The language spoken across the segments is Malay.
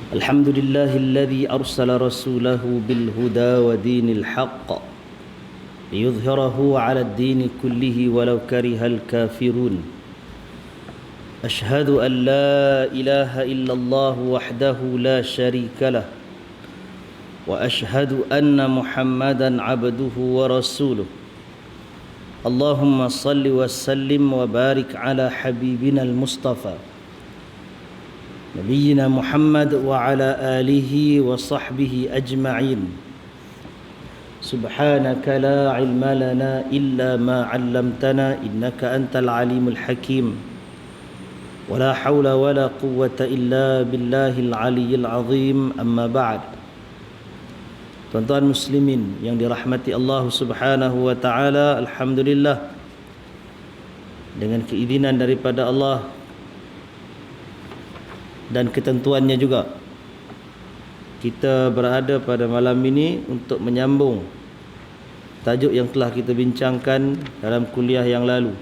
الحمد لله الذي أرسل رسوله بالهدى ودين الحق ليظهره على الدين كله ولو كره الكافرون. أشهد أن لا إله إلا الله وحده لا شريك له، وأشهد أن محمدا عبده ورسوله. اللهم صل وسلم وبارك على حبيبنا المصطفى نبينا محمد وعلى آله وصحبه أجمعين. سبحانك لا علم لنا إلا ما علمتنا إنك أنت العليم الحكيم، ولا حول ولا قوة إلا بالله العلي العظيم. أما بعد. Tuan-tuan muslimin yang dirahmati Allah Subhanahu wa taala, alhamdulillah dengan keizinan daripada Allah dan ketentuannya juga, kita berada pada malam ini untuk menyambung tajuk yang telah kita bincangkan dalam kuliah yang lalu.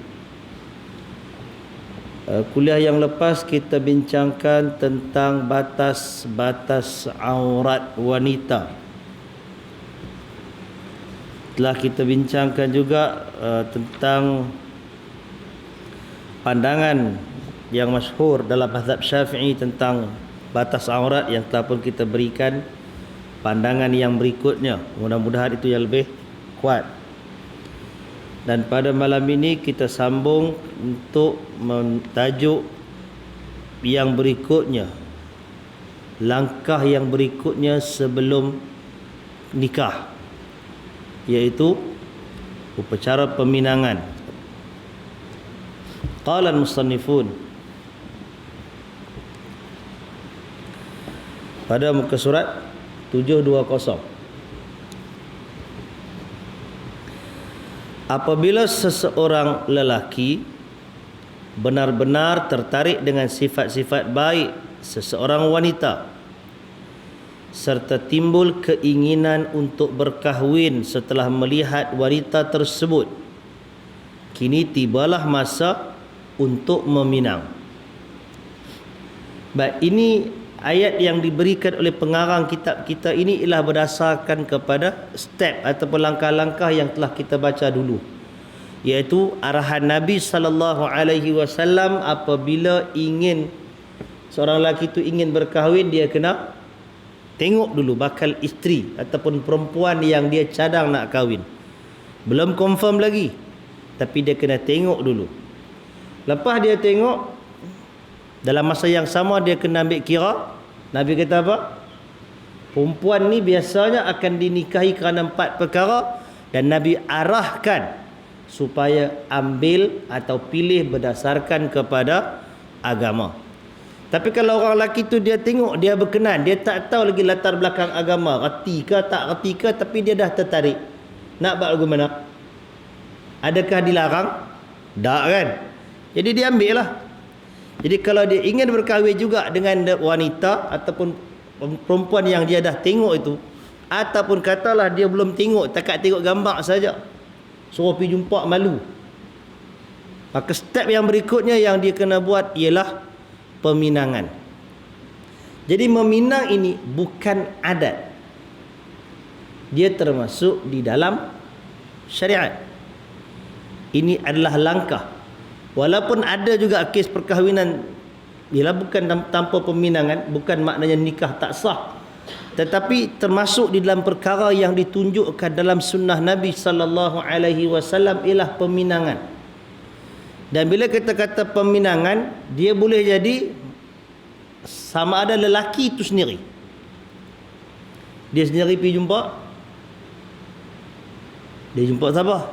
Kuliah yang lepas kita bincangkan tentang batas-batas aurat wanita. Telah kita bincangkan juga tentang pandangan yang masyhur dalam mazhab Syafi'i tentang batas aurat yang telah pun kita berikan pandangan yang berikutnya. Mudah-mudahan itu yang lebih kuat. Dan pada malam ini kita sambung untuk tajuk yang berikutnya, langkah yang berikutnya sebelum nikah, iaitu upacara peminangan. Qala al-musannifun, pada muka surat 720, apabila seseorang lelaki benar-benar tertarik dengan sifat-sifat baik seseorang wanita serta timbul keinginan untuk berkahwin setelah melihat wanita tersebut, kini tibalah masa untuk meminang. Baik, ini ayat yang diberikan oleh pengarang kitab kita ini ialah berdasarkan kepada step ataupun langkah-langkah yang telah kita baca dulu, iaitu arahan Nabi SAW apabila ingin seorang lelaki itu ingin berkahwin, dia kena tengok dulu bakal isteri ataupun perempuan yang dia cadang nak kahwin. Belum confirm lagi, tapi dia kena tengok dulu. Lepas dia tengok, dalam masa yang sama dia kena ambil kira. Nabi kata apa? Perempuan ni biasanya akan dinikahi kerana 4 perkara, dan Nabi arahkan supaya ambil atau pilih berdasarkan kepada agama. Tapi kalau orang lelaki tu dia tengok, dia berkenan, dia tak tahu lagi latar belakang agama, reti ke tak reti ke, tapi dia dah tertarik, nak buat bagaimana? Adakah dilarang? Tak kan? Jadi dia ambil lah. Jadi kalau dia ingin berkahwin juga dengan wanita ataupun perempuan yang dia dah tengok itu, ataupun katalah dia belum tengok, takat tengok gambar saja, suruh pergi jumpa malu, maka step yang berikutnya yang dia kena buat ialah peminangan. Jadi meminang ini bukan adat, dia termasuk di dalam syariat. Ini adalah langkah. Walaupun ada juga kes perkahwinan ialah bukan tanpa peminangan, bukan maknanya nikah tak sah, tetapi termasuk di dalam perkara yang ditunjukkan dalam sunnah Nabi SAW ialah peminangan. Dan bila kita kata peminangan, dia boleh jadi sama ada lelaki itu sendiri, dia sendiri pergi jumpa. Dia jumpa siapa?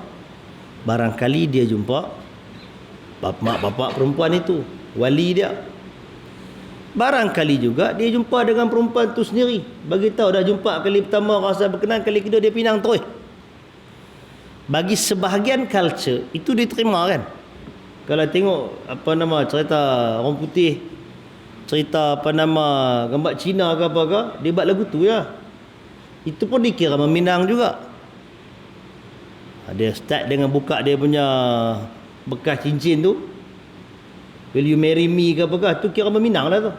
Barangkali dia jumpa mak bapak perempuan itu, wali dia. Barangkali juga dia jumpa dengan perempuan itu sendiri, bagi tahu dah jumpa kali pertama rasa berkenan, kali kedua dia pinang terus. Bagi sebahagian culture itu diterima kan. Kalau tengok cerita orang putih, cerita gambar Cina ke apa ke, dia buat lagu tu ya, itu pun dikira meminang juga. Dia start dengan buka dia punya bekas cincin tu, will you marry me ke apakah, tu kira meminang lah tu.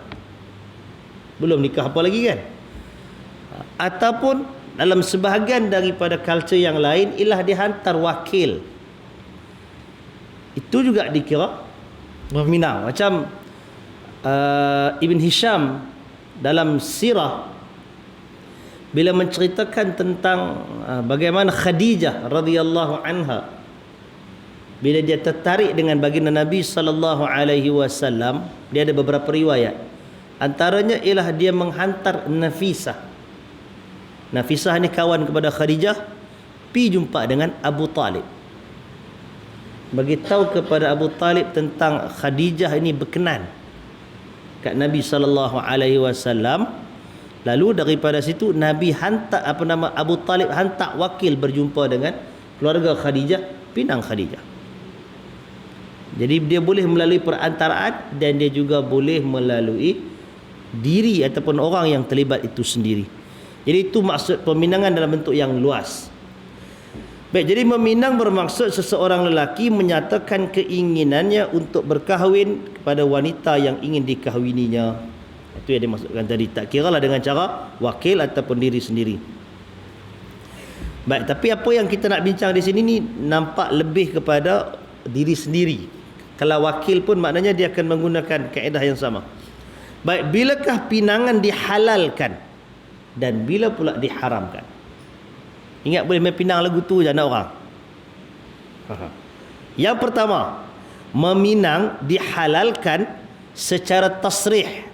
belum nikah apa lagi kan. Ataupun dalam sebahagian daripada culture yang lain ialah dihantar wakil, itu juga dikira meminang. Macam Ibn Hisham dalam sirah bila menceritakan tentang bagaimana Khadijah radhiyallahu anha bila dia tertarik dengan baginda Nabi sallallahu alaihi wasallam, dia ada beberapa riwayat. Antaranya ialah dia menghantar Nafisah. Nafisah ni kawan kepada Khadijah, pi jumpa dengan Abu Talib. Bagi tahu kepada Abu Talib tentang Khadijah ini berkenan kat Nabi sallallahu alaihi wasallam. Lalu daripada situ Nabi hantar Abu Talib hantar wakil berjumpa dengan keluarga Khadijah, pinang Khadijah. Jadi dia boleh melalui perantaraan dan dia juga boleh melalui diri ataupun orang yang terlibat itu sendiri. Jadi itu maksud peminangan dalam bentuk yang luas. Baik, jadi meminang bermaksud seseorang lelaki menyatakan keinginannya untuk berkahwin kepada wanita yang ingin dikahwininya. Itu yang dimaksudkan tadi. Tak kiralah dengan cara wakil ataupun diri sendiri. Baik, tapi apa yang kita nak bincang di sini ni nampak lebih kepada diri sendiri. Kalau wakil pun maknanya dia akan menggunakan kaedah yang sama. Baik, bilakah pinangan dihalalkan dan bila pula diharamkan? Ingat boleh main pinang lagu tu je anak orang. Yang pertama, meminang dihalalkan secara tasrih.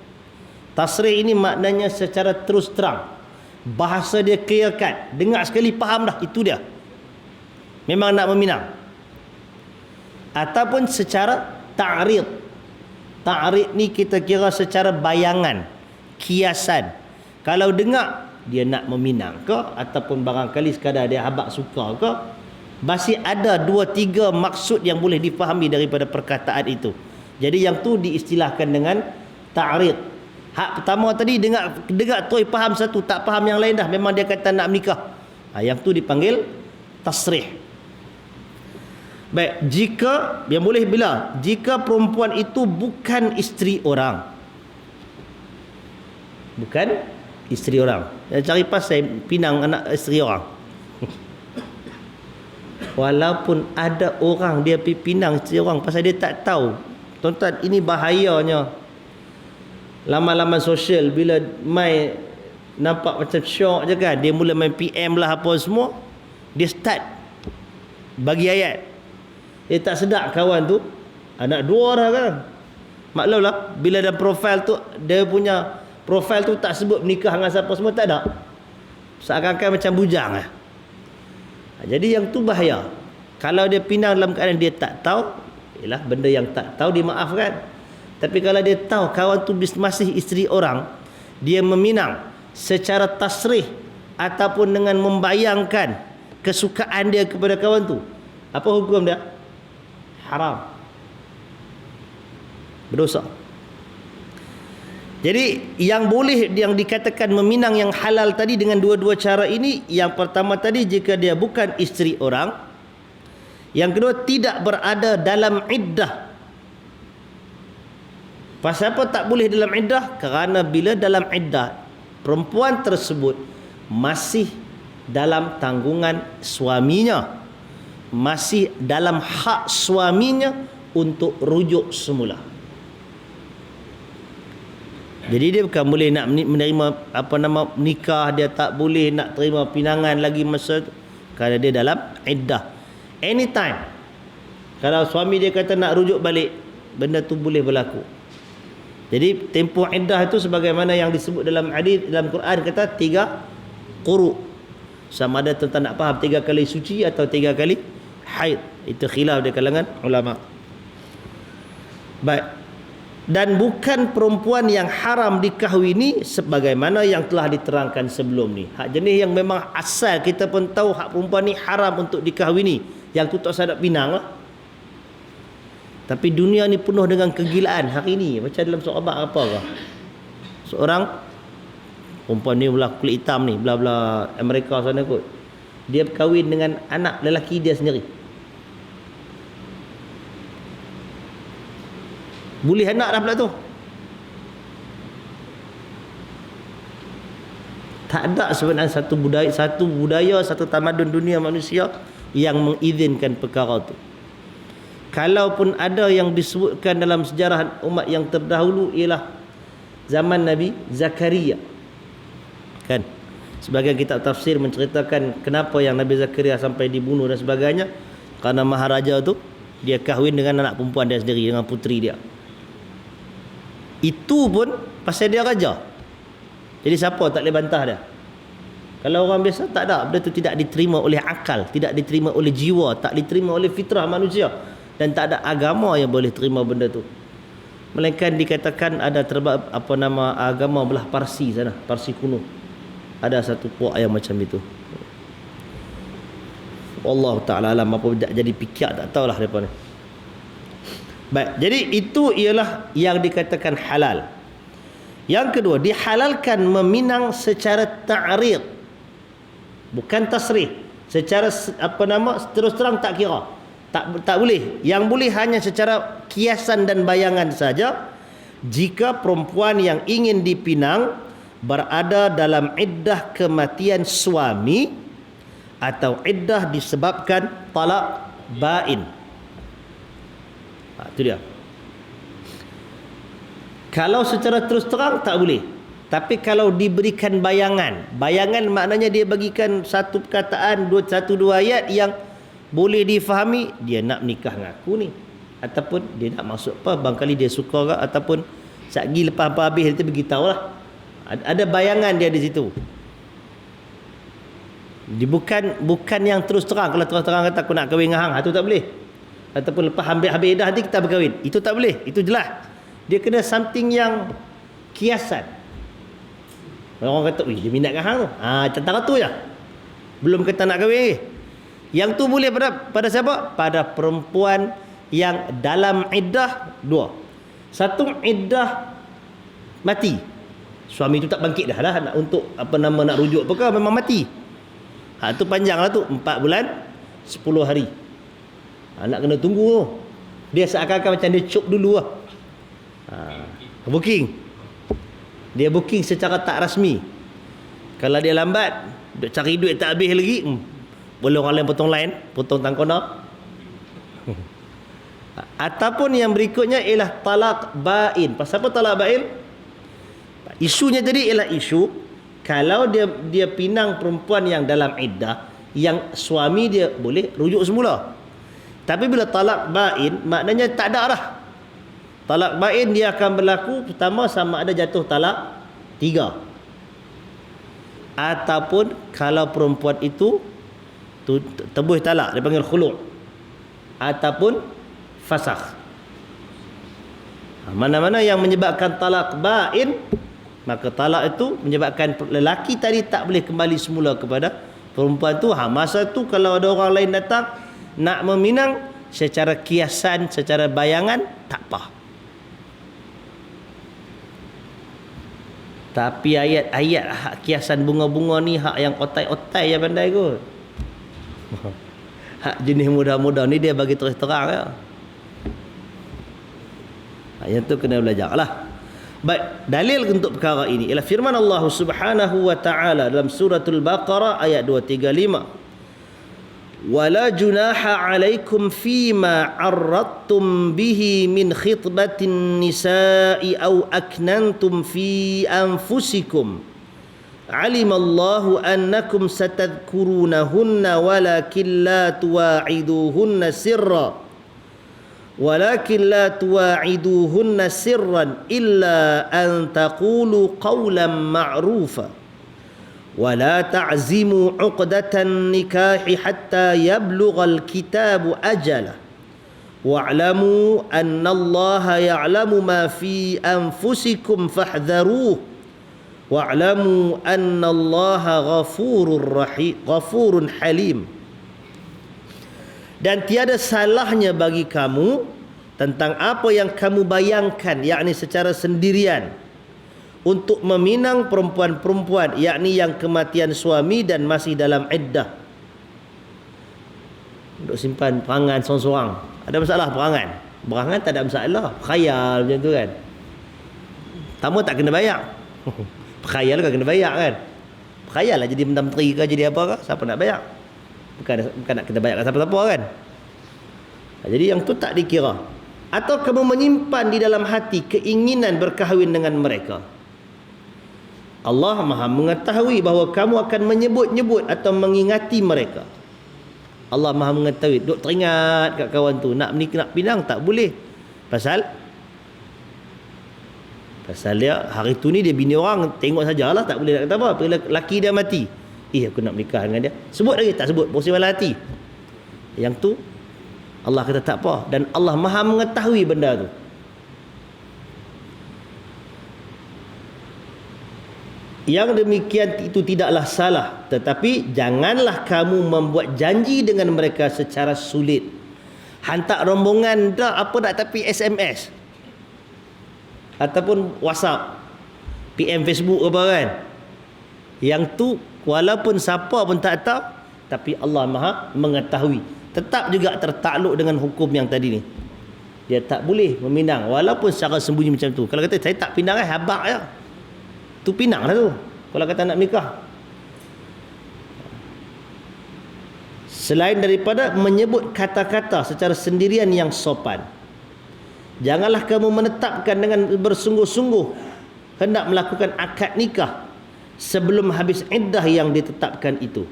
Tasrih ini maknanya secara terus terang. Bahasa dia clear cut. Dengar sekali faham dah, itu dia. Memang nak meminang. Ataupun secara ta'rid. Ta'rid ni kita kira secara bayangan, kiasan. Kalau dengar dia nak meminang ke ataupun barangkali sekadar dia habaq suka ke, masih ada 2-3 maksud yang boleh difahami daripada perkataan itu. Jadi yang tu diistilahkan dengan ta'rid. Hak pertama tadi dengar terus faham satu, tak faham yang lain dah, memang dia kata nak menikah. Yang tu dipanggil tasrih. Baik, jika yang boleh bila jika perempuan itu bukan isteri orang. Bukan isteri orang. Cari pasal pinang anak isteri orang. Walaupun ada orang dia pergi pinang isteri orang pasal dia tak tahu. Tuan-tuan, ini bahayanya. Laman-laman sosial bila mai nampak macam syok je kan, dia mula main PM lah apa semua, dia start bagi ayat. Dia tak sedar kawan tu anak dua dah kan. Maklumlah bila dalam profil tu, dia punya profil tu tak sebut menikah dengan siapa semua, tak ada. Seakan-akan macam bujang lah. Jadi yang tu bahaya. Kalau dia pinang dalam keadaan dia tak tahu, ialah benda yang tak tahu dimaafkan. Tapi kalau dia tahu kawan tu masih isteri orang, dia meminang secara tasrih ataupun dengan membayangkan kesukaan dia kepada kawan tu, apa hukum dia? Haram. Berdosa. Jadi yang boleh yang dikatakan meminang yang halal tadi dengan dua-dua cara ini, yang pertama tadi jika dia bukan isteri orang, yang kedua tidak berada dalam iddah. Pasal apa tak boleh dalam iddah? Kerana bila dalam iddah, perempuan tersebut masih dalam tanggungan suaminya, masih dalam hak suaminya untuk rujuk semula. Jadi dia bukan boleh nak menerima nikah, dia tak boleh nak terima pinangan lagi masa tu, kerana dia dalam iddah. Anytime kalau suami dia kata nak rujuk balik, benda tu boleh berlaku. Jadi tempoh iddah itu sebagaimana yang disebut dalam hadis dalam Quran, kata 3 quru. Sama ada tuan-tuan nak faham 3 kali suci atau 3 kali haid. Itu khilaf di kalangan ulama. Baik. Dan bukan perempuan yang haram dikahwini sebagaimana yang telah diterangkan sebelum ni. Hak jenis yang memang asal kita pun tahu hak perempuan ni haram untuk dikahwini, yang tu tak sadap pinang lah. Tapi dunia ni penuh dengan kegilaan hari ni. Macam dalam surah Abad apa ke? Seorang perempuan ni belah kulit hitam ni, belah Amerika sana kot, dia berkahwin dengan anak lelaki dia sendiri. Boleh anak dah pula tu. Tak ada sebenarnya satu budaya, satu tamadun dunia manusia yang mengizinkan perkara itu. Kalaupun ada yang disebutkan dalam sejarah umat yang terdahulu ialah zaman Nabi Zakaria. Kan? Sebagian kitab tafsir menceritakan kenapa yang Nabi Zakaria sampai dibunuh dan sebagainya. Kerana maharaja tu dia kahwin dengan anak perempuan dia sendiri, dengan puteri dia. Itu pun pasal dia raja. Jadi siapa tak boleh bantah dia? Kalau orang biasa tak ada, benda tu tidak diterima oleh akal, tidak diterima oleh jiwa, tak diterima oleh fitrah manusia, dan tak ada agama yang boleh terima benda tu. Melainkan dikatakan ada agama belah Parsi sana, Parsi kuno. Ada satu puak yang macam itu. Allah Ta'ala alam, apa jadi fikir tak tahulah depa ni. Baik, jadi itu ialah yang dikatakan halal. Yang kedua, dihalalkan meminang secara ta'rid, bukan tasrih. Secara terus terang tak kira. Tak boleh. Yang boleh hanya secara kiasan dan bayangan saja. Jika perempuan yang ingin dipinang berada dalam iddah kematian suami atau iddah disebabkan talak bain. Itu dia. Kalau secara terus terang tak boleh. Tapi kalau diberikan bayangan, bayangan maknanya dia bagikan satu perkataan, dua ayat yang boleh difahami, dia nak nikah dengan aku ni, ataupun dia nak masuk apa, barangkali dia suka ke, ataupun satgi lepas habis dia beritahu lah. Ada bayangan dia di situ. Dia bukan yang terus terang. Kalau terus terang kata aku nak kahwin dengan hang, itu tak boleh. Ataupun lepas habis dah nanti kita berkahwin, itu tak boleh. Itu jelas. Dia kena something yang kiasan. Orang kata, dia minat dengan hang tu. Tentang tu je. Belum kata nak kahwin lagi. Yang tu boleh pada siapa? Pada perempuan yang dalam iddah dua. Satu iddah mati. Suami tu tak bangkit dah lah untuk nak rujuk perkara, memang mati. Tu panjang lah tu, 4 bulan 10 hari. Nak kena tunggu tu. Dia seakan-akan macam dia cop dulu lah. Booking. Dia booking secara tak rasmi. Kalau dia lambat, duk cari duit tak habis lagi, boleh orang lain potong line, potong tangkona. Ataupun yang berikutnya ialah talak bain. Pasal apa talak bain? Isunya tadi ialah isu kalau dia pinang perempuan yang dalam iddah, yang suami dia boleh rujuk semula. Tapi bila talak bain, maknanya tak ada dah. Talak bain dia akan berlaku pertama sama ada jatuh talak 3. Ataupun kalau perempuan itu tebus talak, dia panggil khulu', ataupun fasakh. Mana-mana yang menyebabkan talak bain, maka talak itu menyebabkan lelaki tadi tak boleh kembali semula kepada perempuan tu. Masa tu kalau ada orang lain datang nak meminang, secara kiasan, secara bayangan, tak apa. Tapi ayat-ayat hak kiasan bunga-bunga ni hak yang otai-otai yang pandai kot. Hak jenis muda-muda ni dia bagi terus terang ya. Yang tu kena belajar lah. Baik, dalil untuk perkara ini ialah firman Allah Subhanahu wa taala dalam suratul Baqarah ayat 235. ولا جناح عليكم فيما عرضتم به من خطبة النساء أو أكننتم في أنفسكم علم الله أنكم ستذكرونهن ولكن لا تواعدوهن سرا إلا أن تقولوا قولا معروفا ولا تعزموا عقدة النكاح حتى يبلغ الكتاب أجله واعلموا أن الله يعلم ما في أنفسكم فاحذروه واعلموا أن الله غفور حليم. Dan tiada salahnya bagi kamu tentang apa yang kamu bayangkan, yakni secara sendirian, untuk meminang perempuan-perempuan, yakni yang kematian suami dan masih dalam iddah. Untuk simpan perangan seorang-seorang. Ada masalah perangan? Perangan tak ada masalah. Khayal macam tu kan. Tamu tak kena bayar. Khayal kan kena bayar kan. Khayalah jadi menteri ke, jadi apa ke, siapa nak bayar? Bukan nak kita bayar kat siapa-siapa kan. Jadi yang tu tak dikira. Atau kamu menyimpan di dalam hati keinginan berkahwin dengan mereka. Allah Maha mengetahui bahawa kamu akan menyebut-nyebut atau mengingati mereka. Allah Maha mengetahui. Duk teringat kat kawan tu, nak pinang tak boleh. Pasal dia hari tu ni dia bini orang, tengok sajalah, tak boleh nak kata apa. Bila laki dia mati, aku nak menikah dengan dia. Sebut lagi tak sebut, pusing malah hati. Yang tu Allah kata tak apa, dan Allah Maha mengetahui benda tu. Yang demikian itu tidaklah salah, tetapi janganlah kamu membuat janji dengan mereka secara sulit. Hantar rombongan dah apa nak, tapi SMS ataupun WhatsApp, PM Facebook apa kan. Yang tu walaupun siapa pun tak tahu, tapi Allah Maha mengetahui. Tetap juga tertakluk dengan hukum yang tadi ni. Dia tak boleh meminang walaupun secara sembunyi macam tu. Kalau kata saya tak pinang habaq je, tu pinang lah tu kalau kata nak nikah. Selain daripada menyebut kata-kata secara sendirian yang sopan, janganlah kamu menetapkan dengan bersungguh-sungguh hendak melakukan akad nikah sebelum habis iddah yang ditetapkan itu.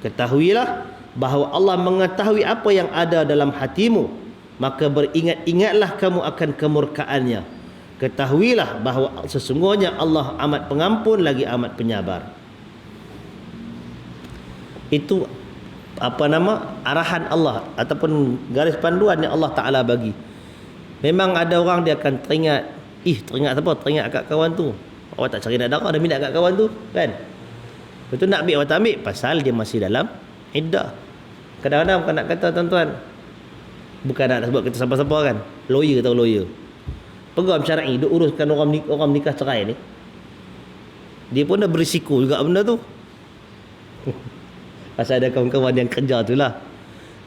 Ketahuilah bahawa Allah mengetahui apa yang ada dalam hatimu, maka beringat-ingatlah kamu akan kemurkaannya. Ketahuilah bahawa sesungguhnya Allah amat pengampun lagi amat penyabar. Itu arahan Allah ataupun garis panduan yang Allah Ta'ala bagi. Memang ada orang dia akan teringat, teringat apa? Teringat kat kawan tu. Awak tak cari nak darah, dah minat kat kawan tu kan? Betul nak ambil, awak tak ambil pasal dia masih dalam iddah. Kadang-kadang bukan nak kata tuan-tuan, bukan nak sebut kita siapa-siapa kan, lawyer tahu lawyer, peguam syar'i duk uruskan orang nikah cerai ni, dia pun dah berisiko juga benda tu. Pasal ada kawan-kawan yang kerja tu lah,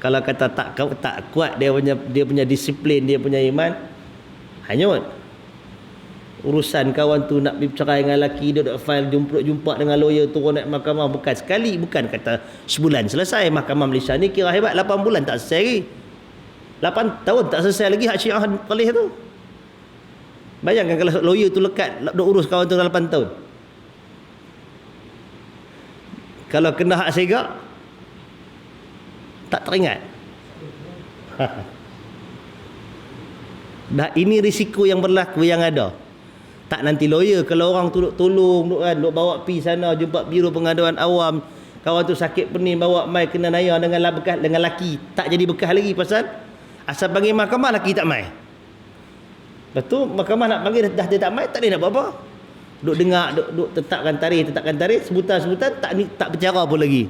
kalau kata tak kuat dia punya disiplin, dia punya iman, hanyut. Urusan kawan tu nak bercerai dengan lelaki, dia duk file jumpa dengan lawyer, turun naik mahkamah, bukan sekali, bukan kata sebulan selesai. Mahkamah Malaysia ni kira hebat, 8 bulan tak selesai lagi, 8 tahun tak selesai lagi hak syiah pelih tu. Bayangkan kalau lawyer tu lekat duk urus kawan tu 8 tahun. Kalau kena hak segak, tak teringat. Dah ini risiko yang berlaku yang ada. Tak nanti lawyer, kalau orang tu duk tolong, duk bawa pi sana, jumpa biro pengaduan awam, kawan tu sakit pening, bawa mai kena naya dengan bekas dengan laki, tak jadi bekas lagi pasal asal panggil mahkamah laki tak mai. Lepas tu mahkamah nak panggil dah dia tak mai, tak boleh nak buat apa. Duk dengar, duk tetapkan tarikh, sebutan tak bercara pun lagi.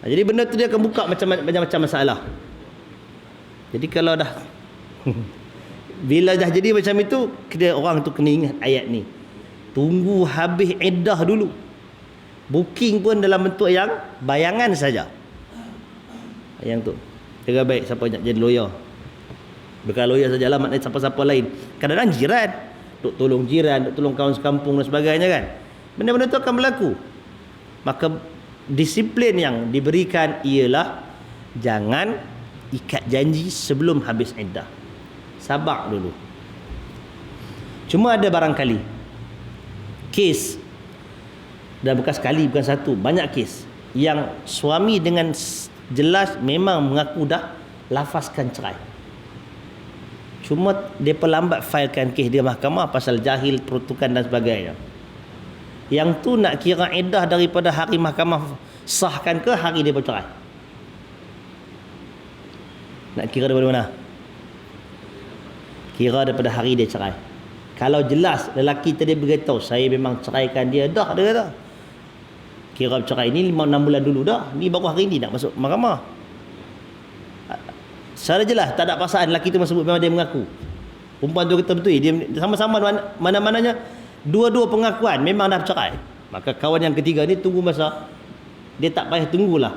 Jadi benda tu dia akan buka macam-macam masalah. Jadi kalau dah bila dah jadi macam itu, orang tu kena ingat ayat ni. Tunggu habis iddah dulu. Booking pun dalam bentuk yang bayangan saja. Yang tu. Jaga baik siapa nak jadi lawyer. Bukan lawyer sajalah, maknanya siapa-siapa lain. Kadang-kadang jiran, duk tolong jiran, duk tolong kawan sekampung dan sebagainya kan. Benda-benda tu akan berlaku. Maka disiplin yang diberikan ialah jangan ikat janji sebelum habis iddah. Sabar dulu. Cuma ada barangkali kes, dan bukan sekali, bukan satu, banyak kes yang suami dengan jelas memang mengaku dah lafazkan cerai, cuma dia perlambat filekan kes dia mahkamah pasal jahil, peruntukan dan sebagainya. Yang tu nak kira iddah daripada hari mahkamah sahkan ke hari dia bercerai? Nak kira daripada mana? Kira daripada hari dia cerai. Kalau jelas lelaki tadi beritahu saya memang ceraikan dia, dah dia kata, kira cerai ni 5-6 bulan dulu dah, ni baru hari ni nak masuk mahkamah. Secara jelas tak ada paksaan, lelaki tu sebut memang dia mengaku. Perempuan tu kata betul, dia sama-sama mana-mananya dua-dua pengakuan memang dah bercerai. Maka kawan yang ketiga ni tunggu masa, dia tak payah tunggulah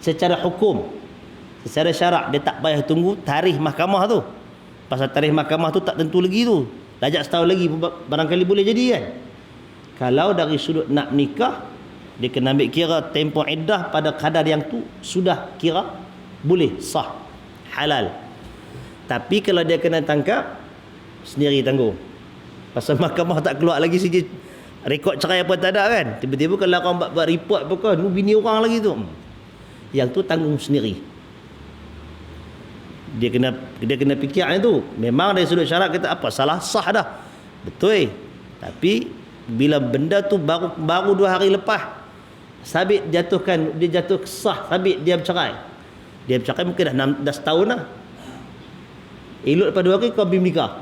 secara hukum, secara syarak dia tak payah tunggu tarikh mahkamah tu. Pasal tarikh mahkamah tu tak tentu lagi tu. Lajak setahun lagi barangkali boleh jadi kan. Kalau dari sudut nak nikah, dia kena ambil kira tempoh iddah pada kadar yang tu sudah kira boleh, sah, halal. Tapi kalau dia kena tangkap, sendiri tanggung. Pasal mahkamah tak keluar lagi segi rekod cerai apa tak ada kan. Tiba-tiba kalau orang buat report apa kan, ni bini orang lagi tu. Yang tu tanggung sendiri. Dia kena fikir itu. Memang dari sudut syarat kita apa? Salah sah dah. Betul. Tapi bila benda tu baru 2 hari lepas sabit jatuhkan, dia jatuh sah, sabit dia bercerai. Dia bercerai mungkin dah setahun dah. Elok lepas 2 hari kau pergi nikah.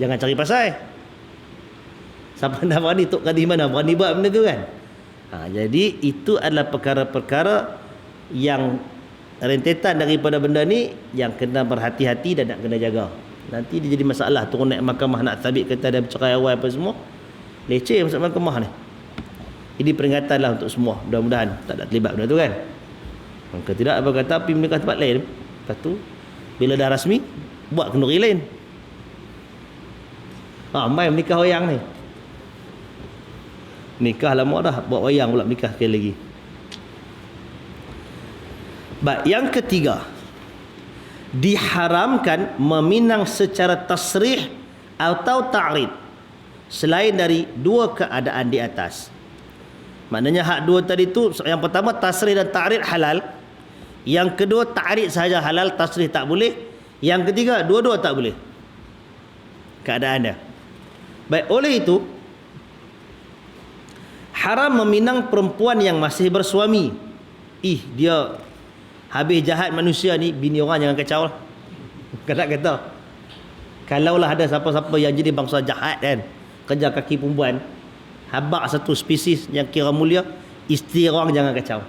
Jangan cari pasal. Siapa nak berani tok kadi mana berani buat benda tu kan. Jadi itu adalah perkara-perkara yang rentetan daripada benda ni yang kena berhati-hati dan nak kena jaga. Nanti dia jadi masalah turun naik mahkamah nak sabit kata dia bercerai awal apa semua. Leceh masuk mahkamah ni. Ini peringatan lah untuk semua. Mudah-mudahan tak ada terlibat benda tu kan. Maka tidak apa kata pergi menikah tempat lain. Lepas tu bila dah rasmi buat kenduri lain. Mai menikah wayang ni. Nikah lama dah, buat wayang pula nikah sekali lagi. Baik, yang ketiga, diharamkan meminang secara tasrih atau ta'rid selain dari 2 keadaan di atas. Maknanya hak 2 tadi tu, yang pertama tasrih dan ta'rid halal. Yang kedua ta'rid sahaja halal, tasrih tak boleh. Yang ketiga dua-dua tak boleh keadaan dia. Baik, oleh itu haram meminang perempuan yang masih bersuami. Dia habis jahat manusia ni, bini orang jangan kacau lah. Kata kalaulah ada siapa-siapa yang jadi bangsa jahat kan, kerja kaki perempuan, habak satu spesies yang kira mulia, isteri orang jangan kacau.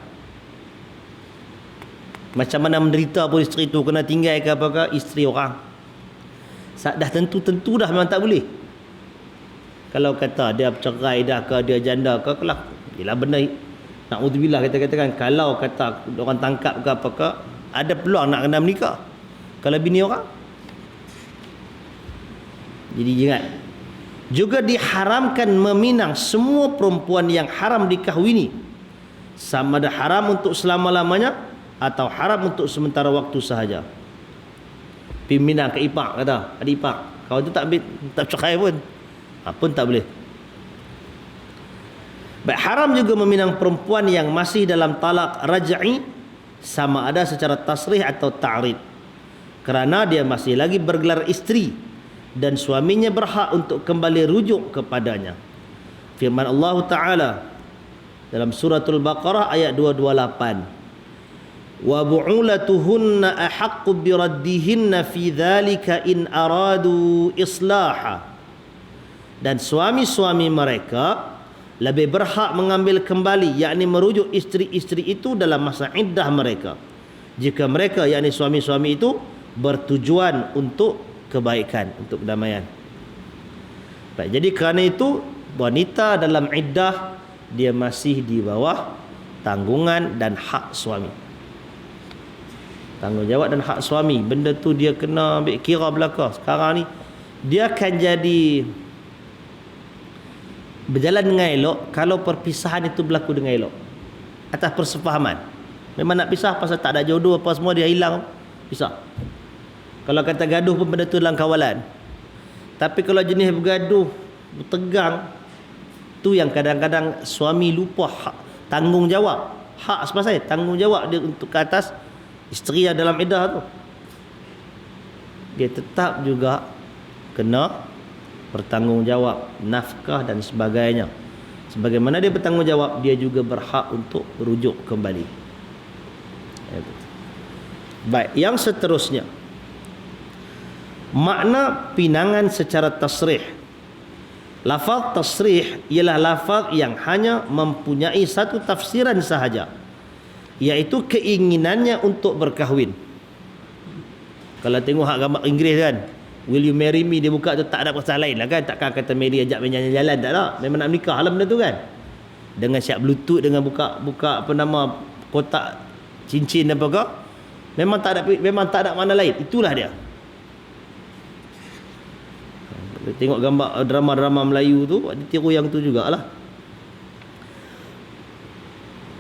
Macam mana menderita pun isteri tu kena tinggal ke apa-apa, isteri orang dah tentu dah memang tak boleh. Kalau kata dia bercerai dah ke, dia janda ke, kelak ialah benda na'udzubillah kita katakan, kalau kata orang tangkap ke apa ke, ada peluang nak kena menikah kalau bini orang. Jadi ingat, juga diharamkan meminang semua perempuan yang haram dikahwini, sama ada haram untuk selama-lamanya atau haram untuk sementara waktu sahaja. Piminang ke ipak, kata adik ipak, kau tu tak bercerai pun tak boleh. Baik, haram juga meminang perempuan yang masih dalam talak raj'i, sama ada secara tasrih atau ta'rid, kerana dia masih lagi bergelar isteri dan suaminya berhak untuk kembali rujuk kepadanya. Firman Allah Ta'ala dalam suratul Baqarah ayat 228, wa bu'ulatuhunna ahaqqu biraddihinna fi dhalika in aradu islaha, dan suami-suami mereka lebih berhak mengambil kembali, yakni merujuk isteri-isteri itu dalam masa iddah mereka, jika mereka, yakni suami-suami itu, bertujuan untuk kebaikan, untuk kedamaian. Baik, jadi kerana itu wanita dalam iddah dia masih di bawah tanggungan dan hak suami. Tanggungjawab dan hak suami, benda tu dia kena ambil kira belaka. Sekarang ni dia akan jadi berjalan dengan elok kalau perpisahan itu berlaku dengan elok, atas persefahaman. Memang nak pisah pasal tak ada jodoh apa semua, dia hilang, pisah. Kalau kata gaduh pun benda tu dalam kawalan. Tapi kalau jenis bergaduh, bertegang, tu yang kadang-kadang suami lupa hak, tanggungjawab, hak sepasal tanggungjawab dia untuk ke atas isteri yang dalam iddah tu. Dia tetap juga kena bertanggungjawab nafkah dan sebagainya. Sebagaimana dia bertanggungjawab, dia juga berhak untuk rujuk kembali. Baik, yang seterusnya, makna pinangan secara tasrih. Lafaz tasrih ialah lafaz yang hanya mempunyai satu tafsiran sahaja, iaitu keinginannya untuk berkahwin. Kalau tengok hak gambar Inggeris kan, will you marry me, dia buka tu tak ada pasal lain lah kan. Takkan kata Mary ajak main jalan-jalan, tak ada. Memang nak menikah lah benda tu kan. Dengan siap bluetooth, dengan buka apa nama, kotak cincin dan apa. Memang tak ada mana lain. Itulah dia. Dia tengok gambar drama-drama Melayu tu, dia tiru yang tu jugalah.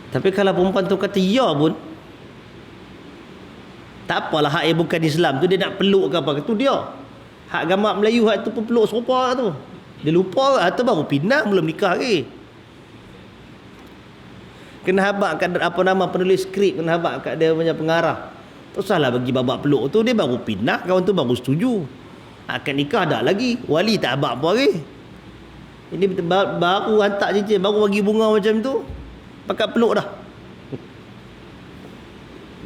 Tapi kalau perempuan tu kata ya pun, tak apalah, hak yang bukan Islam tu dia nak peluk ke apa, tu dia. Hak gambar Melayu hak tu pun peluk serupa tu. Dia lupa atau baru pinang, belum nikah lagi. Kena habaq kat apa nama penulis skrip, kena habaq kat dia punya pengarah. Teruslah bagi babak peluk tu, dia baru pindah, kawan tu baru setuju. Akad nikah dah lagi, wali tak habaq apa lagi. Ini baru hantar cincin, baru bagi bunga macam tu, pakat peluk dah.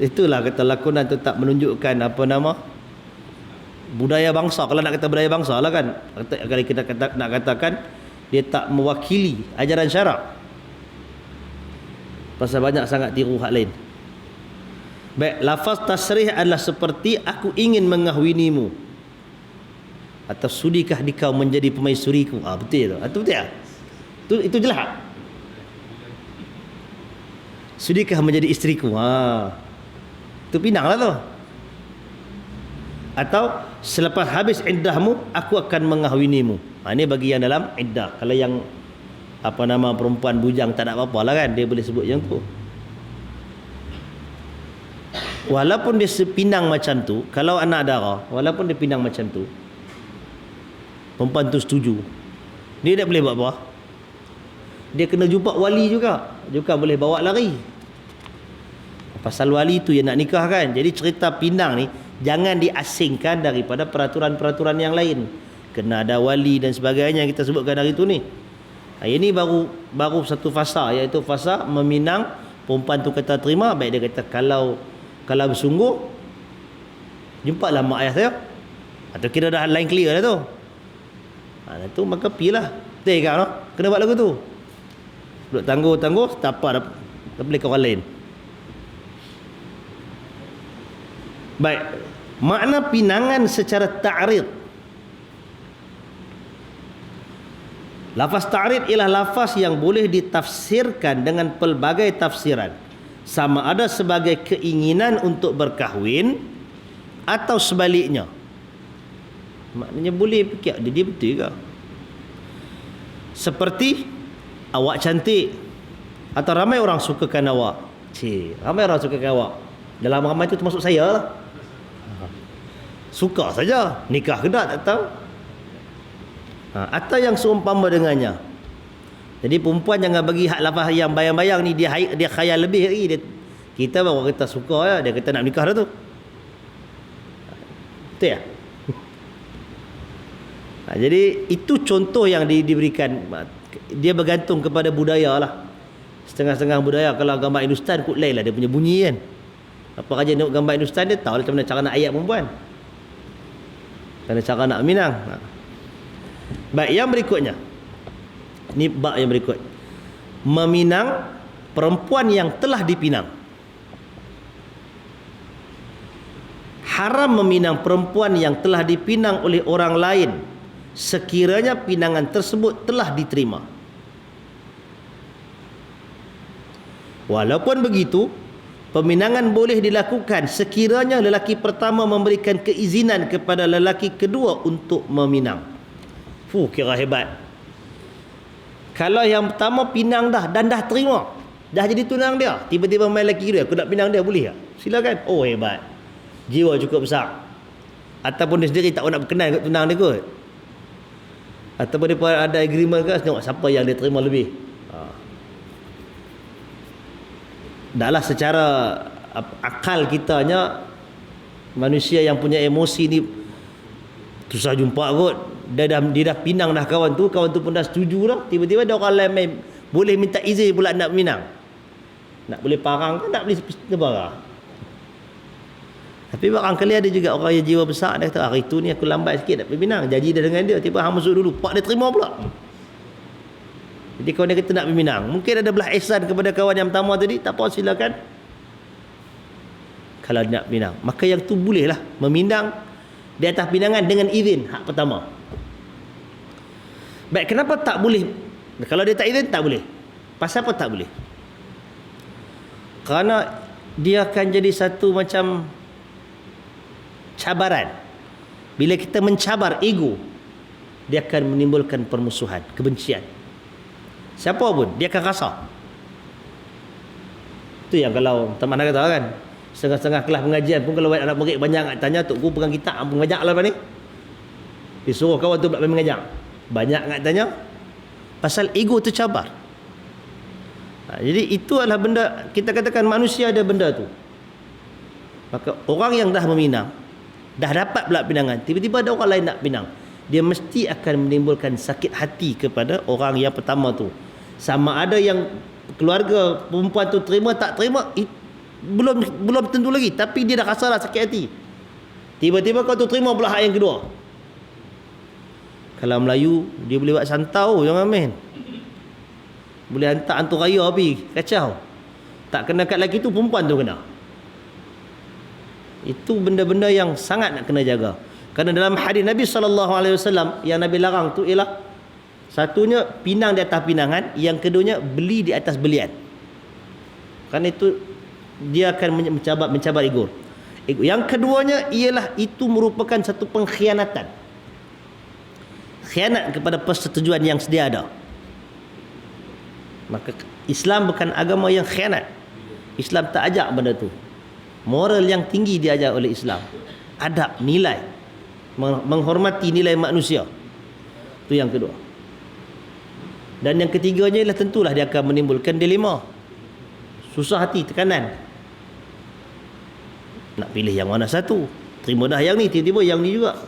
Itulah kata lakonan tu tak menunjukkan apa nama budaya bangsa. Kalau nak kata budaya bangsa lah kan, kalau kita nak katakan dia tak mewakili ajaran syarak. Pasal banyak sangat tiru hak lain. Baik, lafaz tasrih adalah seperti aku ingin mengahwinimu, atau sudikah dikau menjadi pemaisuriku. Betul tu. Itu betul tak? Itu jelas. Sudikah menjadi isteriku. Itu pinang lah tu. Atau selepas habis iddahmu aku akan mengahwinimu. Ini bagi yang dalam iddah. Kalau yang apa nama perempuan bujang tak ada apa-apa lah kan, dia boleh sebut yang tu. Walaupun dia sepinang macam tu, kalau anak dara, walaupun dia pinang macam tu, perempuan tu setuju, dia tak boleh buat apa. Dia kena jumpa wali juga boleh bawa lari. Pasal wali tu yang nak nikah kan. Jadi cerita pinang ni jangan diasingkan daripada peraturan-peraturan yang lain. Kena ada wali dan sebagainya yang kita sebutkan hari tu ni. Ini baru satu fasa, iaitu fasa meminang. Perempuan tu kata terima, baik dia kata kalau bersungguh jumpalah mak ayah saya, atau kira dah line clear dah tu. Tu maka pilah. Betul kan? Kena buat lagu tu. Duduk tangguh tak apa, tak boleh ke orang lain. Baik, makna pinangan secara ta'rid. Lafaz ta'rid ialah lafaz yang boleh ditafsirkan dengan pelbagai tafsiran. Sama ada sebagai keinginan untuk berkahwin atau sebaliknya. Maknanya boleh fikir dia betul ke? Seperti awak cantik, atau ramai orang sukakan awak. Ramai orang sukakan awak. Dalam ramai itu termasuk saya lah. Suka saja, nikah ke tak tahu. Atau yang seumpama dengannya. Jadi perempuan jangan bagi hak lafaz yang bayang-bayang ni, dia khayal lebih lagi. Kita baru kata suka ya, dia kata nak nikah dah tu. Betul ya? Jadi itu contoh yang diberikan. Dia bergantung kepada budaya lah. Setengah-setengah budaya, kalau gambar Hindustan kot lain lah dia punya bunyi kan. Apa raja tengok gambar Hindustan, dia tahu macam mana cara nak ayat perempuan, macam cara nak minang. Baik, yang berikutnya, ni bab yang berikut, meminang perempuan yang telah dipinang. Haram meminang perempuan yang telah dipinang oleh orang lain sekiranya pinangan tersebut telah diterima. Walaupun begitu, peminangan boleh dilakukan sekiranya lelaki pertama memberikan keizinan kepada lelaki kedua untuk meminang. Kira hebat. Kalau yang pertama pinang dah dan dah terima, dah jadi tunang dia, tiba-tiba main lelaki dia, aku nak pinang dia, boleh tak? Silakan. Hebat. Jiwa cukup besar. Ataupun dia sendiri tak nak berkenan kat tunang dia kot. Ataupun dia ada agreement ke, tengok siapa yang dia terima lebih. Dahlah secara akal kitanya, manusia yang punya emosi ni susah jumpa kot. Dia dah pinang dah kawan tu pun dah setuju dah, tiba-tiba ada orang lain main, boleh minta izin pula nak minang. Nak boleh parang kan, nak boleh nebara. Tapi barangkali ada juga orang yang jiwa besar, dia kata hari tu ni aku lambat sikit nak minang, janji dia dengan dia, tiba hang masuk dulu, pak dia terima pula. Jadi kawan dia kata nak minang, mungkin ada belah ihsan kepada kawan yang pertama tadi, tak apa, silakan. Kalau nak minang, maka yang tu bolehlah meminang di atas pinangan dengan izin hak pertama. Baik, kenapa tak boleh? Kalau dia tak izin, tak boleh. Pasal apa tak boleh? Kerana dia akan jadi satu macam cabaran. Bila kita mencabar ego, dia akan menimbulkan permusuhan, kebencian. Siapa pun dia akan rasa. Itu yang kalau teman kata kan, setengah-setengah kelas pengajian pun kalau anak murid banyak nak tanya, tok guru pegang kitab mengajar lah ni. Disuruh kawan tu pula mengajar. Banyak nak tanya pasal ego tercabar. Jadi itu adalah benda, kita katakan manusia ada benda tu. Maka orang yang dah meminang, dah dapat pula pinangan, tiba-tiba ada orang lain nak pinang, dia mesti akan menimbulkan sakit hati kepada orang yang pertama tu. Sama ada yang keluarga perempuan tu terima tak terima, belum tentu lagi, tapi dia dah rasa dah sakit hati. Tiba-tiba kau tu terima pula hak yang kedua. Kalau Melayu, dia boleh buat santau, jangan main. Boleh hantar hantu raya api, kacau. Tak kena kat lelaki tu, perempuan tu kena. Itu benda-benda yang sangat nak kena jaga. Kerana dalam hadis Nabi SAW yang Nabi larang tu ialah, satunya pinang di atas pinangan, yang keduanya beli di atas belian. Kerana itu dia akan mencabar ego. Yang keduanya ialah itu merupakan satu pengkhianatan. Khianat kepada persetujuan yang sedia ada. Maka Islam bukan agama yang khianat. Islam tak ajak benda tu. Moral yang tinggi diajar oleh Islam. Adab, nilai, menghormati nilai manusia. Itu yang kedua. Dan yang ketiganya ialah tentulah dia akan menimbulkan dilema. Susah hati, tekanan. Nak pilih yang mana satu? Terima dah yang ni, tiba-tiba yang ni juga.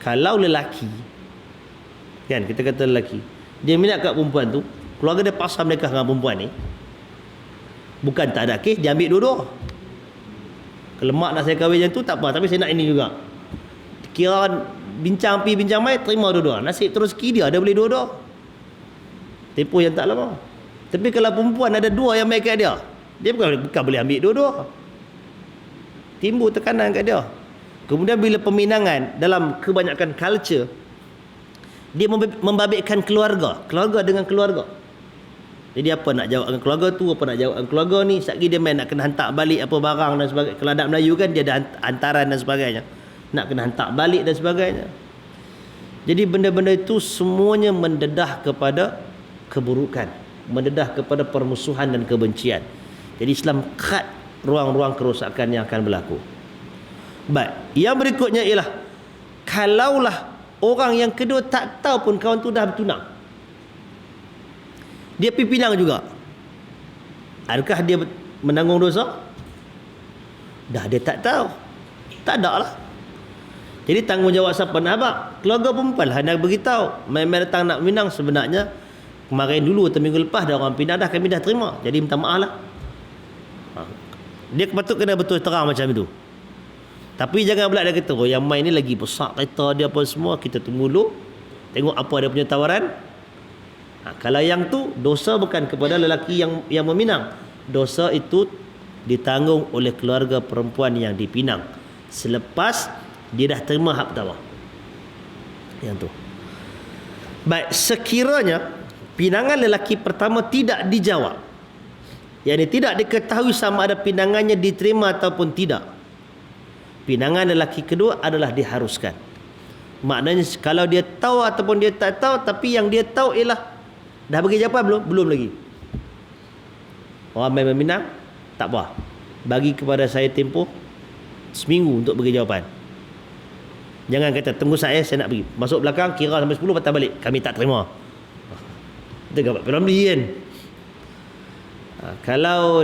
Kalau lelaki, kan kita kata lelaki, dia minat kat perempuan tu, keluarga dia paksa mereka dengan perempuan ni, bukan tak ada kes, dia ambil dua-dua. Kalau mak nak saya kahwin yang tu tak apa, tapi saya nak ini juga. Kira bincang pi bincang mai, terima dua-dua. Nasib terus rezeki dia boleh dua-dua. Tempoh yang tak lama. Tapi kalau perempuan ada dua yang baik kat dia, dia bukan boleh ambil dua-dua. Timbul tekanan kat dia. Kemudian bila peminangan dalam kebanyakan culture, dia membabitkan keluarga dengan keluarga. Jadi apa nak jawab dengan keluarga tu, apa nak jawab dengan keluarga ni, sekali dia main nak kena hantar balik apa barang dan sebagainya. Kalau adat Melayu kan dia ada hantaran dan sebagainya, nak kena hantar balik dan sebagainya. Jadi benda-benda itu semuanya mendedah kepada keburukan, mendedah kepada permusuhan dan kebencian. Jadi Islam cut ruang-ruang kerosakan yang akan berlaku. Baik, yang berikutnya ialah, kalaulah orang yang kedua tak tahu pun kawan tu dah bertunang, dia pergi pinang juga, adakah dia menanggung dosa? Dah dia tak tahu, tak ada lah. Jadi tanggungjawab siapa nak abang? Keluarga perempuan lah nak beritahu. Main-main datang nak pinang, sebenarnya kemarin dulu atau minggu lepas dah orang pinang dah, kami dah terima, jadi minta maaf lah. Dia patut kena betul terang macam itu. Tapi jangan pula dia kata, oh yang main ni lagi besar kereta dia apa semua, kita tunggu dulu, tengok apa dia punya tawaran. Kalau yang tu, dosa bukan kepada lelaki yang meminang. Dosa itu ditanggung oleh keluarga perempuan yang dipinang selepas dia dah terima hak pertama. Yang tu. Baik, sekiranya pinangan lelaki pertama tidak dijawab, yakni tidak diketahui sama ada pinangannya diterima ataupun tidak, pinangan lelaki kedua adalah diharuskan. Maknanya kalau dia tahu ataupun dia tak tahu, tapi yang dia tahu ialah dah bagi jawapan belum? Belum lagi. Orang main meminang, tak apa, bagi kepada saya tempoh seminggu untuk bagi jawapan. Jangan kata tunggu saya nak pergi, masuk belakang kira sampai 10 patah balik, kami tak terima. Kita dapat film beli kan. Kalau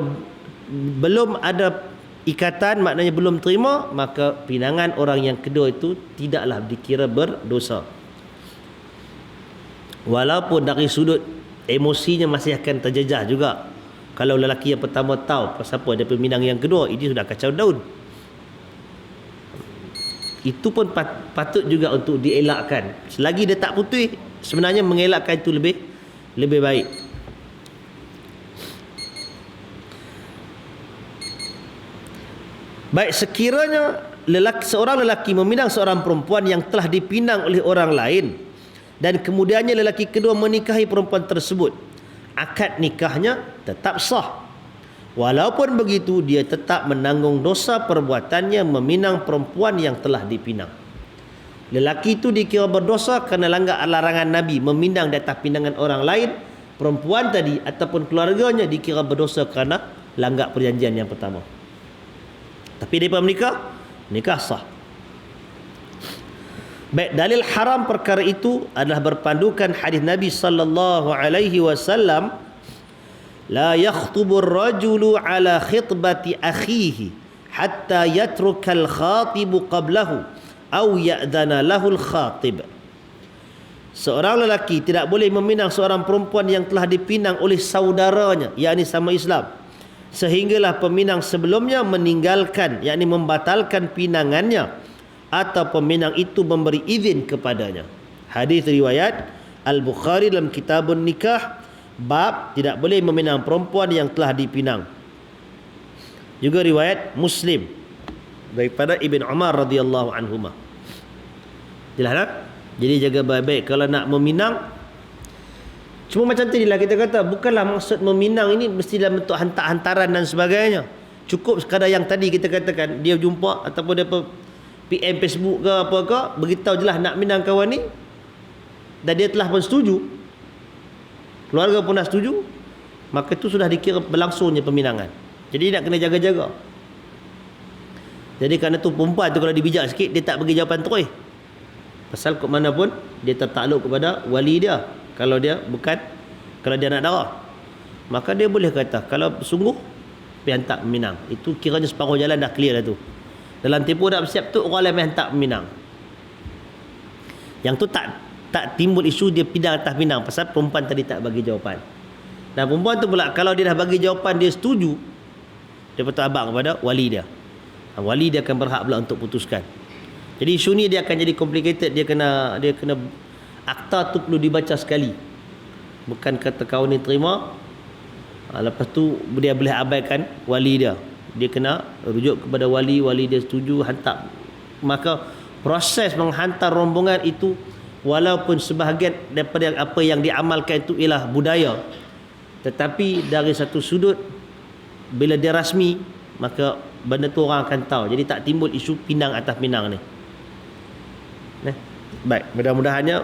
belum ada ikatan, maknanya belum terima, maka pinangan orang yang kedua itu tidaklah dikira berdosa. Walaupun dari sudut emosinya masih akan terjejah juga. Kalau lelaki yang pertama tahu pasal apa dia peminang yang kedua, ini sudah kacau daun. Itu pun patut juga untuk dielakkan. Selagi dia tak putih, sebenarnya mengelakkan itu lebih baik. Baik, sekiranya seorang lelaki meminang seorang perempuan yang telah dipinang oleh orang lain, dan kemudiannya lelaki kedua menikahi perempuan tersebut, akad nikahnya tetap sah. Walaupun begitu, dia tetap menanggung dosa perbuatannya meminang perempuan yang telah dipinang. Lelaki itu dikira berdosa kerana langgar larangan Nabi meminang di atas pinangan orang lain. Perempuan tadi ataupun keluarganya dikira berdosa kerana langgar perjanjian yang pertama. Tapi daripada nikah sah. Baik, dalil haram perkara itu adalah berpandukan hadis Nabi sallallahu alaihi wasallam, la yakhtubur rajulu ala khitbati akhihi hatta yatruka al-khatib qablahu aw ya'dana lahu al-khatib. Seorang lelaki tidak boleh meminang seorang perempuan yang telah dipinang oleh saudaranya, yakni sama Islam, sehinggalah peminang sebelumnya meninggalkan, yakni membatalkan pinangannya, atau peminang itu memberi izin kepadanya. Hadis riwayat Al-Bukhari dalam Kitabun Nikah, bab tidak boleh meminang perempuan yang telah dipinang. Juga riwayat Muslim daripada Ibn Umar radhiyallahu anhuma. Jelas tak? Jadi jaga baik-baik kalau nak meminang. Cuma macam tadilah kita kata, bukanlah maksud meminang ini mesti dalam bentuk hantar-hantaran dan sebagainya. Cukup sekadar yang tadi kita katakan, dia jumpa ataupun dia PM Facebook ke apa ke, beritahu jelas nak minang kawan ni, dan dia telah pun setuju, keluarga pun dah setuju, maka itu sudah dikira berlangsungnya peminangan. Jadi nak kena jaga-jaga. Jadi kerana tu perempuan tu kalau dibijak sikit, dia tak bagi jawapan terus. Pasal ke mana pun dia tertakluk kepada wali dia. Kalau dia nak darah, maka dia boleh kata kalau sungguh pergi hantar meminang. Itu kiranya separuh jalan dah clear dah tu. Dalam tempoh dah bersiap tu, orang lain hantar meminang. Yang tu tak timbul isu dia pinang atas pinang, pasal perempuan tadi tak bagi jawapan. Dan perempuan tu pula kalau dia dah bagi jawapan, dia setuju, dia patut abang kepada wali dia. Wali dia akan berhak pula untuk putuskan. Jadi isu ni dia akan jadi complicated. Dia kena akta tu perlu dibaca sekali. Bukan kata kawan ni terima, lepas tu dia boleh abaikan wali dia. Dia kena rujuk kepada wali dia setuju, hantar. Maka proses menghantar rombongan itu, walaupun sebahagian daripada apa yang diamalkan itu ialah budaya, tetapi dari satu sudut, bila dia rasmi, maka benda tu orang akan tahu. Jadi tak timbul isu pinang atas pinang ni. Baik, mudah-mudahannya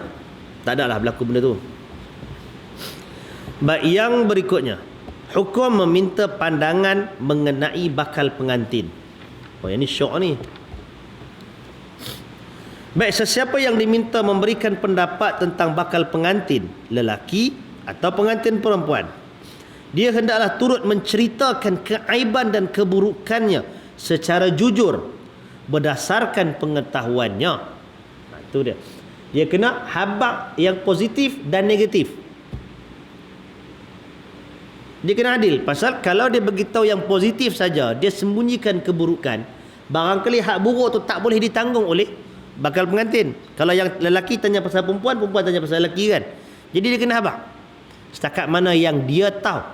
tak adalah berlaku benda tu. Baik, yang berikutnya, hukum meminta pandangan mengenai bakal pengantin. Oh, yang ni syok ni. Baik, sesiapa yang diminta memberikan pendapat tentang bakal pengantin, lelaki atau pengantin perempuan, dia hendaklah turut menceritakan keaiban dan keburukannya secara jujur berdasarkan pengetahuannya. Itu dia. Dia kena habaq yang positif dan negatif. Dia kena adil. Pasal kalau dia beritahu yang positif saja, dia sembunyikan keburukan, barangkali hak buruk tu tak boleh ditanggung oleh bakal pengantin. Kalau yang lelaki tanya pasal perempuan, perempuan tanya pasal lelaki kan. Jadi dia kena habaq setakat mana yang dia tahu.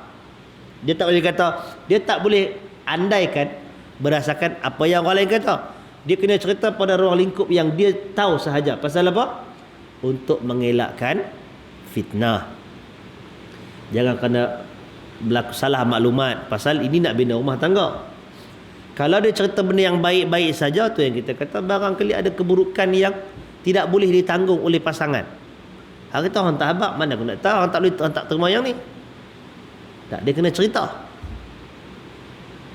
Dia tak boleh kata, dia tak boleh andaikan berdasarkan apa yang orang lain kata. Dia kena cerita pada ruang lingkup yang dia tahu sahaja. Pasal apa? Untuk mengelakkan fitnah. Jangan kena berlaku salah maklumat. Pasal ini nak bina rumah tangga. Kalau dia cerita benda yang baik-baik saja, tu yang kita kata barangkali ada keburukan yang tidak boleh ditanggung oleh pasangan. Hari tu orang tak habaq, mana aku nak tahu, orang tak boleh, orang tak terima yang ni. Tak, dia kena cerita.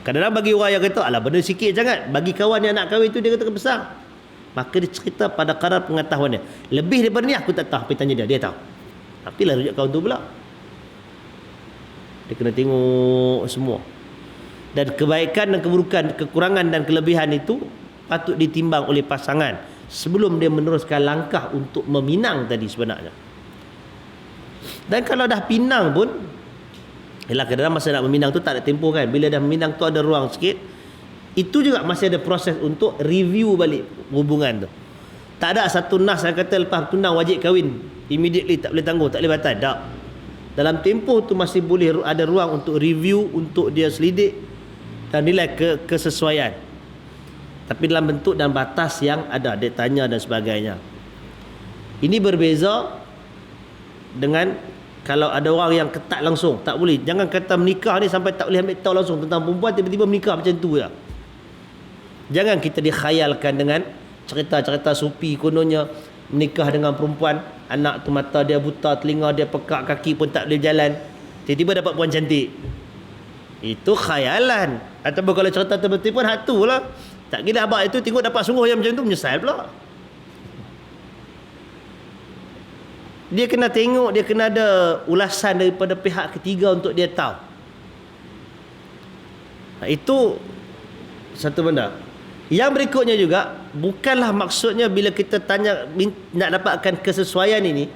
Kadang-kadang bagi orang yang kata, alah benda sikit jangan, bagi kawan yang nak kahwin tu dia kata besar, maka dia cerita pada kadar pengetahuannya. Lebih daripada ni aku tak tahu, pergi tanya dia tahu. Tapi lah rujuk kawan tu pula. Dia kena tengok semua. Dan kebaikan dan keburukan, kekurangan dan kelebihan itu patut ditimbang oleh pasangan sebelum dia meneruskan langkah untuk meminang tadi sebenarnya. Dan kalau dah pinang pun, ialah kadang-kadang masa nak meminang tu tak ada tempoh kan. Bila dah meminang tu ada ruang sikit, itu juga masih ada proses untuk review balik hubungan tu. Tak ada satu nas yang kata lepas tunang wajib kahwin immediately, tak boleh tangguh, tak boleh batal. Tak. Dalam tempoh tu masih boleh ada ruang untuk review, untuk dia selidik dan nilai kesesuaian. Tapi dalam bentuk dan batas yang ada, dia tanya dan sebagainya. Ini berbeza dengan kalau ada orang yang ketat langsung, tak boleh. Jangan kata menikah ni sampai tak boleh ambil tahu langsung tentang perempuan, tiba-tiba menikah macam tu je. Jangan kita dikhayalkan dengan cerita-cerita supi kononnya menikah dengan perempuan, anak tu mata dia buta, telinga dia pekak, kaki pun tak boleh berjalan, tiba-tiba dapat puan cantik. Itu khayalan. Ataupun kalau cerita terbetul pun hak tu lah. Tak kira abang itu tengok dapat sungguh yang macam tu, menyesal pula. Dia kena tengok, dia kena ada ulasan daripada pihak ketiga untuk dia tahu. Itu satu benda. Yang berikutnya juga, bukanlah maksudnya bila kita tanya nak dapatkan kesesuaian ini,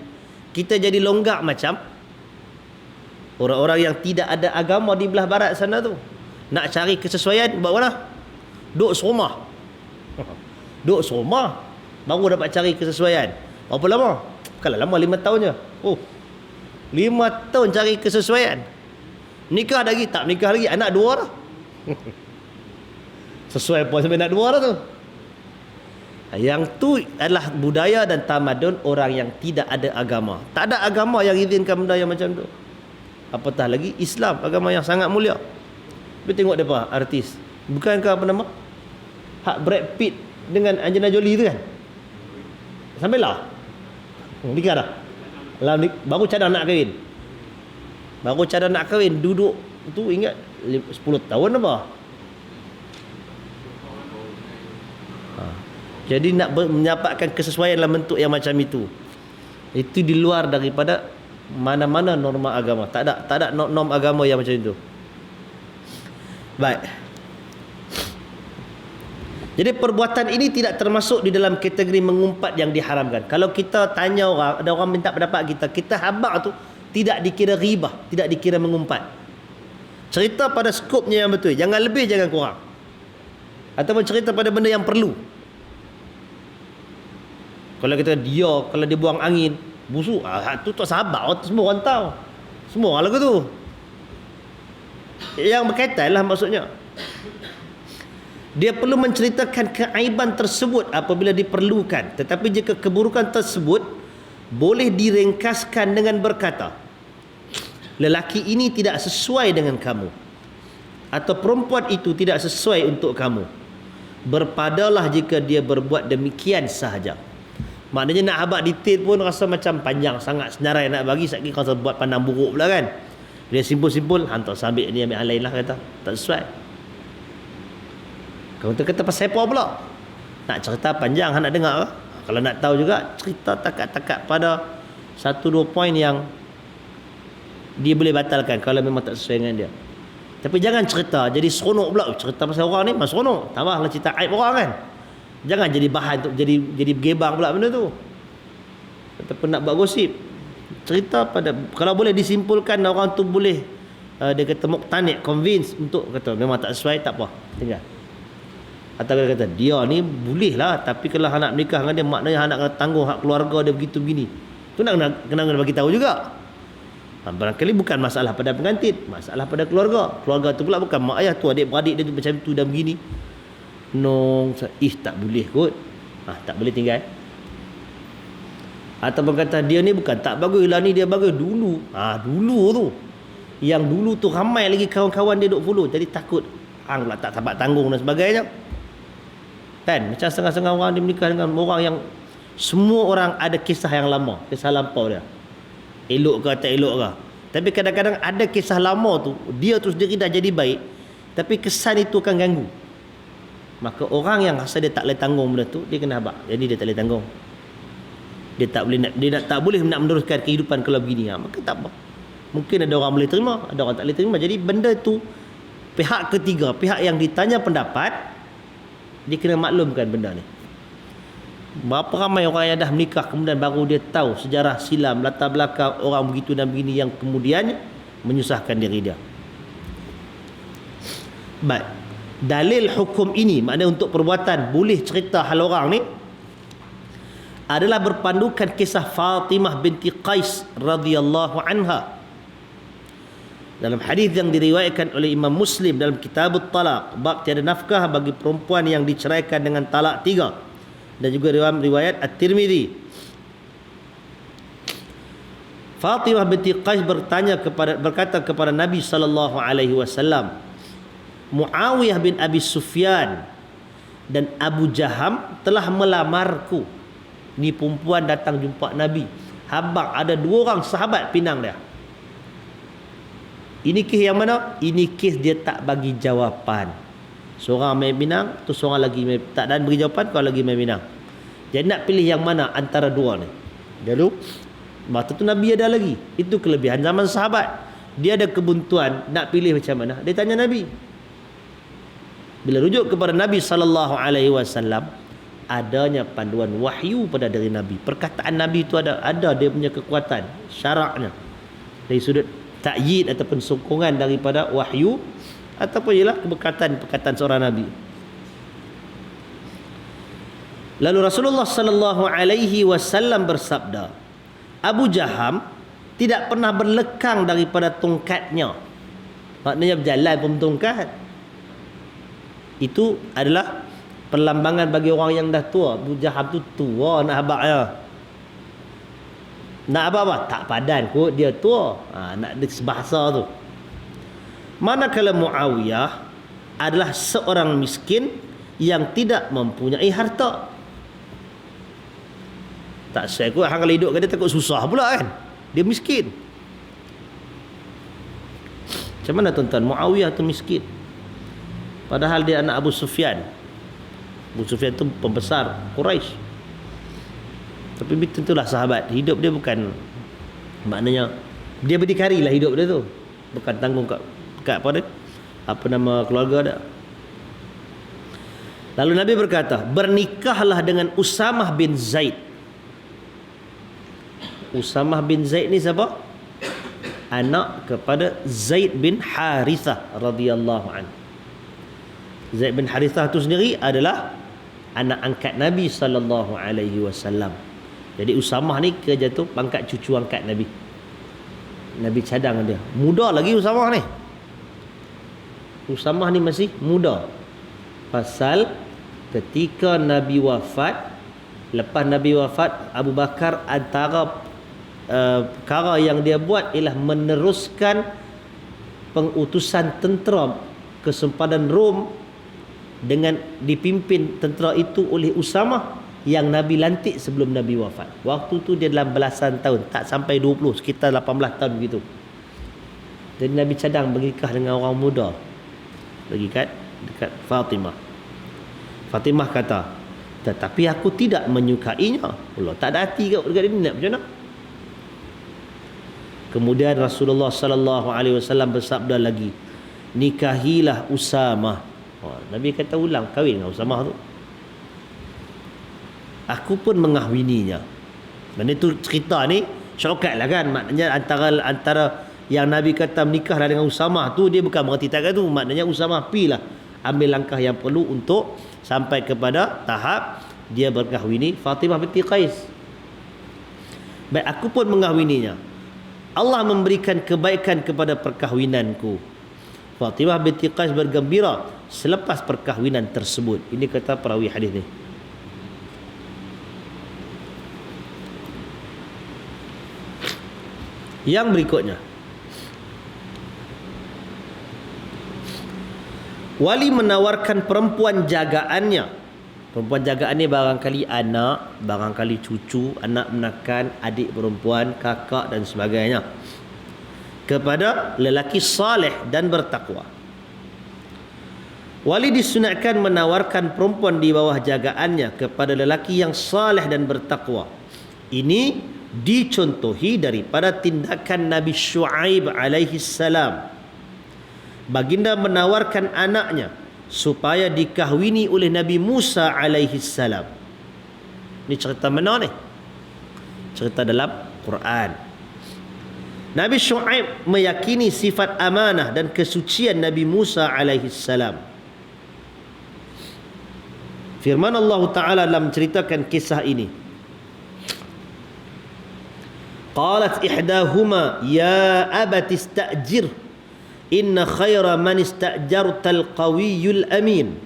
kita jadi longgak macam orang-orang yang tidak ada agama di belah barat sana tu. Nak cari kesesuaian buat mana? Duduk serumah. Duduk serumah baru dapat cari kesesuaian. Berapa lama? Kalau lama 5 tahun je. Oh, 5 tahun cari kesesuaian. Nikah lagi? Tak nikah lagi. Anak 2 dah. Sesuai pun sampai nak 2 dah tu. Yang tu adalah budaya dan tamadun orang yang tidak ada agama. Tak ada agama yang izinkan benda yang macam tu. Apatah lagi Islam, agama yang sangat mulia. Tapi tengok depa artis. Bukankah apa nama? Hak Brad Pitt dengan Angelina Jolie tu kan? Sampailah. Nikah dah. Baru cadang nak kahwin. Baru cadang nak kahwin, duduk tu ingat 10 tahun apa? Jadi nak mendapatkan kesesuaian dalam bentuk yang macam itu, itu di luar daripada mana-mana norma agama. Tak ada norm agama yang macam itu. Baik. Jadi perbuatan ini tidak termasuk di dalam kategori mengumpat yang diharamkan. Kalau kita tanya orang, ada orang minta pendapat kita habaq tu tidak dikira ghibah, tidak dikira mengumpat. Cerita pada skopnya yang betul, jangan lebih, jangan kurang. Ataupun cerita pada benda yang perlu. Kalau kita kalau dia buang angin busuk, tu tak sahabat, semua orang tahu. Semua orang lagu tu. Yang berkaitan lah maksudnya. Dia perlu menceritakan keaiban tersebut apabila diperlukan. Tetapi jika keburukan tersebut boleh diringkaskan dengan berkata, lelaki ini tidak sesuai dengan kamu, atau perempuan itu tidak sesuai untuk kamu, berpadalah jika dia berbuat demikian sahaja. Maknanya nak habaq detail pun rasa macam panjang sangat, senarai nak bagi, sakit kau buat pandang buruk pula kan. Dia simpul-simpul, hantar sabit ni, ambil hal lain lah, kata tak sesuai. Kau kata pasal apa pula? Nak cerita panjang, nak dengar ke? Kalau nak tahu juga, cerita takat-takat pada 1-2 poin yang dia boleh batalkan kalau memang tak sesuai dengan dia. Tapi jangan cerita jadi seronok pula. Cerita pasal orang ni memang seronok. Tambahlah cerita aib orang kan. Jangan jadi bahan untuk jadi gebang pula benda tu. Ataupun nak buat gosip. Cerita pada, kalau boleh disimpulkan orang tu boleh dia kata muqtani', convince untuk kata memang tak sesuai, tak apa, tinggal. Atau dia kata dia ni boleh lah, tapi kalau nak menikah dengan dia maknanya nak kena tanggung hak keluarga dia begitu begini. Tu nak kena bagi tahu juga. Barangkali bukan masalah pada pengantin, masalah pada keluarga. Keluarga tu pula bukan mak ayah tu, adik-beradik dia tu macam tu dan begini. Tak boleh kot. Tak boleh tinggal. Ataupun kata dia ni bukan tak bagus, lah ni dia bagus dulu. Dulu tu. Yang dulu tu ramai lagi kawan-kawan dia duk follow, jadi takut hang pula tak dapat tanggung dan sebagainya. Kan macam setengah-setengah orang dia menikah dengan orang yang semua orang ada kisah yang lama, kisah lampau dia. Elok ke tak elok ke. Tapi kadang-kadang ada kisah lama tu, dia tu sendiri dah jadi baik, tapi kesan itu akan ganggu. Maka orang yang rasa dia tak boleh tanggung benda tu, dia kena habaq. Jadi dia tak boleh tanggung. Dia tak boleh nak meneruskan kehidupan kalau begini. Maka tak apa. Mungkin ada orang boleh terima, ada orang tak boleh terima. Jadi benda tu pihak ketiga, pihak yang ditanya pendapat, dia kena maklumkan benda ni. Berapa ramai orang yang dah menikah kemudian baru dia tahu sejarah silam, latar belakang orang begitu dan begini yang kemudian menyusahkan diri dia. Baik. Dalil hukum ini, maknanya untuk perbuatan boleh cerita hal orang ni, adalah berpandukan kisah Fatimah binti Qais radhiyallahu anha. Dalam hadis yang diriwayatkan oleh Imam Muslim dalam Kitabut Talaq, bab tiada nafkah bagi perempuan yang diceraikan dengan talak 3, dan juga riwayat At-Tirmizi. Fatimah binti Qais berkata kepada Nabi sallallahu alaihi wasallam, Muawiyah bin Abi Sufyan dan Abu Jaham telah melamarku. Ni perempuan datang jumpa Nabi. Habaq ada 2 orang sahabat pinang dia. Ini kes yang mana? Ini kes dia tak bagi jawapan. Seorang main pinang, tu seorang lagi main, tak dan beri jawapan, kau lagi main pinang. Jadi nak pilih yang mana antara 2 ni? Lalu masa tu Nabi ada lagi. Itu kelebihan zaman sahabat. Dia ada kebuntuan nak pilih macam mana. Dia tanya Nabi. Bila rujuk kepada Nabi SAW, adanya panduan wahyu pada diri Nabi. Perkataan Nabi itu ada dia punya kekuatan syaraknya. Dari sudut ta'yid ataupun sokongan daripada wahyu ataupun ialah perkataan seorang Nabi. Lalu Rasulullah SAW bersabda, Abu Jaham tidak pernah berlekang daripada tongkatnya. Maknanya berjalan pun tongkat. Itu adalah perlambangan bagi orang yang dah tua. Abu Jaham tu tua nak habaknya. Nak apa? Tak padan kot, dia tua. Nak sebahasa tu. Manakala Muawiyah adalah seorang miskin yang tidak mempunyai harta. Tak saya kot hang kalau hidup kan dia takut susah pula kan. Dia miskin. Macam mana tuan-tuan? Muawiyah tu miskin. Padahal dia anak Abu Sufyan. Abu Sufyan tu pembesar Quraisy. Tapi tentulah sahabat. Hidup dia bukan, maknanya dia berdikari lah hidup dia tu. Bukan tanggung kat apa nama keluarga dia. Lalu Nabi berkata, bernikahlah dengan Usamah bin Zaid. Usamah bin Zaid ni siapa? Anak kepada Zaid bin Harithah radhiyallahu anhu. Zaid bin Harithah tu sendiri adalah anak angkat Nabi SAW. Jadi Usamah ni kerja tu pangkat cucu angkat Nabi. Nabi cadang dia. Muda lagi Usamah ni. Usamah ni masih muda. Pasal ketika Nabi wafat, lepas Nabi wafat, Abu Bakar antara perkara yang dia buat ialah meneruskan pengutusan tentera ke sempadan Rom dengan dipimpin tentera itu oleh Usamah yang Nabi lantik sebelum Nabi wafat. Waktu tu dia dalam belasan tahun, tak sampai 20, sekitar 18 tahun begitu. Jadi Nabi cadang bernikah dengan orang muda. Pergi dekat Fatimah. Fatimah kata, tetapi aku tidak menyukainya. Allah tak ada hati dekat dia ni, nak macam mana? Kemudian Rasulullah SAW bersabda lagi, nikahilah Usamah. Nabi kata ulang, kahwin dengan Usamah tu. Aku pun mengahwininya. Benda tu cerita ni shortcut lah kan. Maknanya antara yang Nabi kata menikahlah dengan Usamah tu, dia bukan berarti tak tu. Maknanya Usamah pilah ambil langkah yang perlu untuk sampai kepada tahap dia berkahwini Fatimah binti Qais. Baik, aku pun mengahwininya. Allah memberikan kebaikan kepada perkahwinanku. Fatimah binti Qais bergembira selepas perkahwinan tersebut. Ini kata perawi hadis ni. Yang berikutnya, wali menawarkan perempuan jagaannya. Perempuan jagaan ni barangkali anak, barangkali cucu, anak menakan, adik perempuan, kakak dan sebagainya, kepada lelaki saleh dan bertakwa. Wali disunatkan menawarkan perempuan di bawah jagaannya kepada lelaki yang saleh dan bertakwa. Ini dicontohi daripada tindakan Nabi Syuaib alaihi salam. Baginda menawarkan anaknya supaya dikahwini oleh Nabi Musa alaihi salam. Ini cerita mana ni? Cerita dalam Quran. Nabi Syuaib meyakini sifat amanah dan kesucian Nabi Musa alaihi salam. Firman Allah Ta'ala dalam menceritakan kisah ini. Qalat ihdahuma ya abati istajir inna khaira man istajartal qawiyyul amin.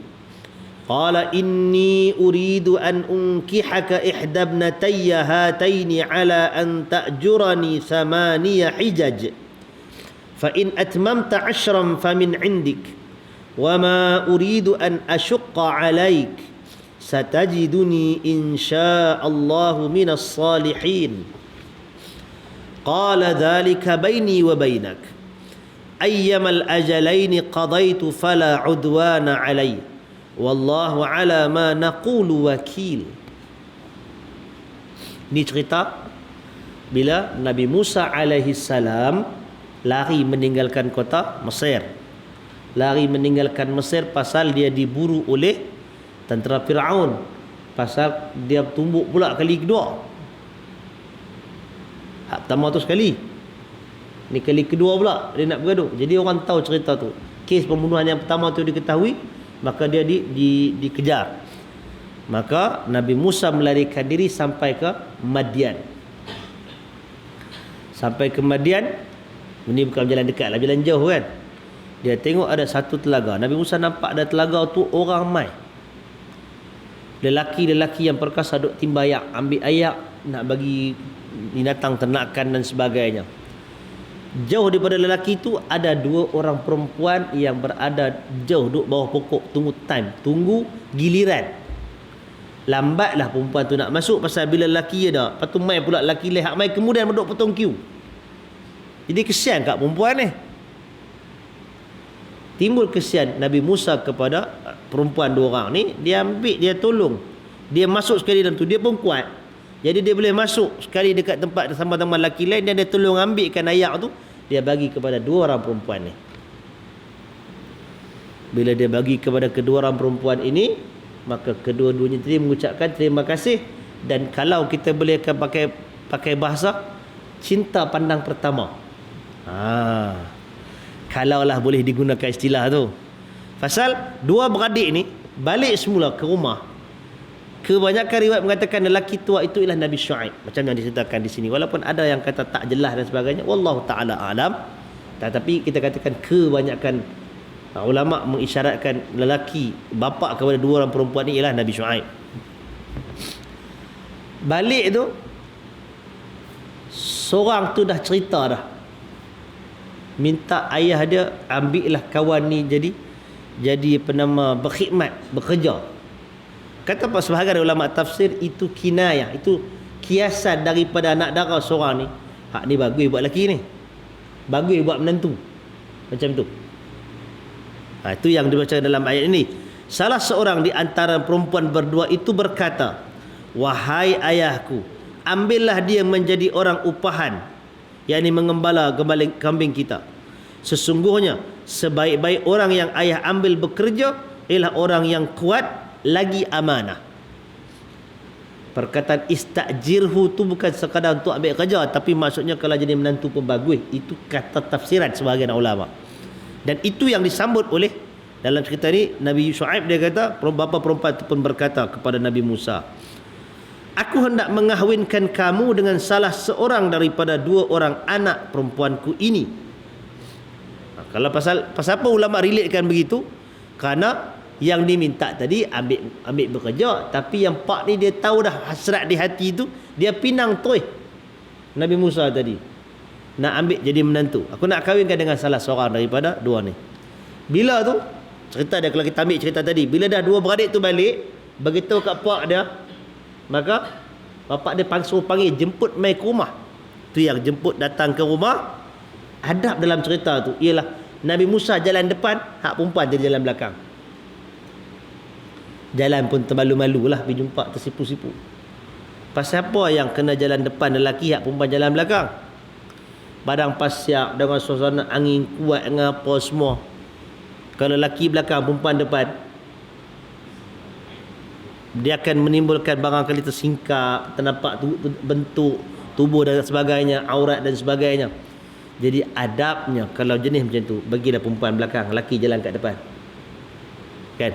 Qala inni uridu an unkihaka ihda ibnatayya hataini ala an ta'jurani thamaniya hijaj fa in atmamta 'ashran famin 'indik wa ma uridu an ashqa 'alaik satajiduni insya'allahu minas salihin. Qala dhalika baini wa bainak ayyamal ajalaini qadaitu fala udwana alai wallahu ala ma naqulu wakil. Ini cerita bila Nabi Musa alaihi salam lari meninggalkan kota Mesir. Lari meninggalkan Mesir pasal dia diburu oleh tentera Firaun, pasal dia tumbuk pula kali kedua. Hak pertama tu sekali, ni kali kedua pula dia nak bergaduh. Jadi orang tahu cerita tu. Kes pembunuhan yang pertama tu diketahui, maka dia dikejar. Maka Nabi Musa melarikan diri sampai ke Madian. Sampai ke Madian, ini bukan jalan dekat lah, jalan jauh kan. Dia tengok ada satu telaga. Nabi Musa nampak ada telaga tu orang mai. Lelaki-lelaki yang perkasa duk timba ayak, ambil ayak nak bagi binatang ternakan dan sebagainya. Jauh daripada lelaki tu ada dua orang perempuan yang berada jauh duduk bawah pokok, tunggu time, tunggu giliran. Lambatlah perempuan tu nak masuk pasal bila lelaki dia dah. Lepas tu mai pula lelaki lehak mai kemudian duduk potong queue. Jadi kesian kat perempuan ni. Timbul kesian Nabi Musa kepada perempuan dua orang ni, dia ambil, dia tolong. Dia masuk sekali dalam tu, dia pun kuat. Jadi dia boleh masuk sekali dekat tempat sama-sama lelaki lain dan dia tolong ambilkan ayak tu, dia bagi kepada dua orang perempuan ni. Bila dia bagi kepada kedua orang perempuan ini, maka kedua-duanya tadi mengucapkan terima kasih. Dan kalau kita boleh akan pakai bahasa cinta pandang pertama. Kalaulah boleh digunakan istilah tu. Pasal dua beradik ni balik semula ke rumah. Kebanyakan riwayat mengatakan lelaki tua itu ialah Nabi Syuaib, macam yang diceritakan di sini. Walaupun ada yang kata tak jelas dan sebagainya, wallahu taala alam. Tetapi kita katakan kebanyakan ulama mengisyaratkan lelaki bapa kepada dua orang perempuan ni ialah Nabi Syuaib. Balik tu seorang tu dah cerita dah, minta ayah dia ambillah kawan ni jadi penama berkhidmat, bekerja. Kata Pak sebahagian ulama tafsir itu kinayah, itu kiasan daripada anak dara seorang ni. Hak ni bagus buat lelaki ni, bagus buat menantu, macam tu. Itu yang dibaca dalam ayat ini. Salah seorang di antara perempuan berdua itu berkata, wahai ayahku, ambillah dia menjadi orang upahan, yakni mengembala kambing kita. Sesungguhnya sebaik-baik orang yang ayah ambil bekerja ialah orang yang kuat lagi amanah. Perkataan istajirhu tu bukan sekadar untuk ambil kerja, tapi maksudnya kalau jadi menantu pun bagus. Itu kata tafsiran sebahagian ulama. Dan itu yang disambut oleh dalam cerita ni Nabi Syuaib. Dia kata, bapa perempuan itu pun berkata kepada Nabi Musa, aku hendak mengahwinkan kamu dengan salah seorang daripada dua orang anak perempuanku ini. Kalau pasal apa ulama relatekan begitu? Kerana yang diminta tadi ambil bekerja, tapi yang pak ni dia tahu dah hasrat di hati tu, dia pinang terus Nabi Musa tadi nak ambil jadi menantu. Aku nak kahwinkan dengan salah seorang daripada dua ni. Bila tu cerita dia, kalau kita ambil cerita tadi, bila dah dua beradik tu balik, beritahu kat pak dia, maka bapak dia panggil jemput mai ke rumah. Tu yang jemput datang ke rumah. Adab dalam cerita tu ialah Nabi Musa jalan depan, hak perempuan jadi jalan belakang. Jalan pun termalu-malu lah pergi jumpa, tersipu-sipu. Pasal apa yang kena jalan depan lelaki, hak perempuan jalan belakang? Padang pasir dengan suasana angin kuat dengan apa semua. Kalau lelaki belakang, perempuan depan, dia akan menimbulkan barangkali tersingkap, ternampak bentuk tubuh dan sebagainya, aurat dan sebagainya. Jadi adabnya kalau jenis macam tu, bagilah perempuan belakang, lelaki jalan kat depan. Kan?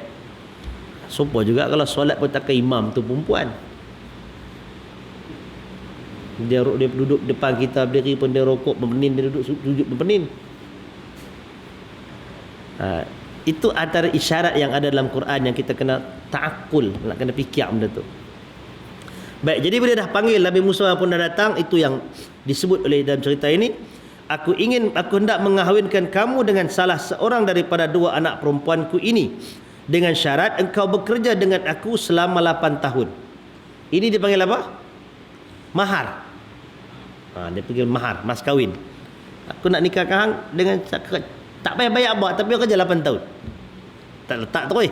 Sopa juga kalau solat pun takkan imam tu perempuan. Dia duduk depan kita, berdiri pun dia rokok berpenin, dia duduk sujud berpenin. Itu antara isyarat yang ada dalam Quran yang kita kena ta'akul, nak kena fikir benda tu. Baik, jadi bila dah panggil Nabi Musa pun dah datang, itu yang disebut oleh dalam cerita ini, aku hendak mengahwinkan kamu dengan salah seorang daripada dua anak perempuanku ini. dengan syarat engkau bekerja dengan aku selama 8 tahun. Ini dipanggil apa? Mahar. Dia panggil mahar, mas kahwin. Aku nak nikahkan hang dengan tak payah bayar apa, tapi kerja 8 tahun. Tak letak terus.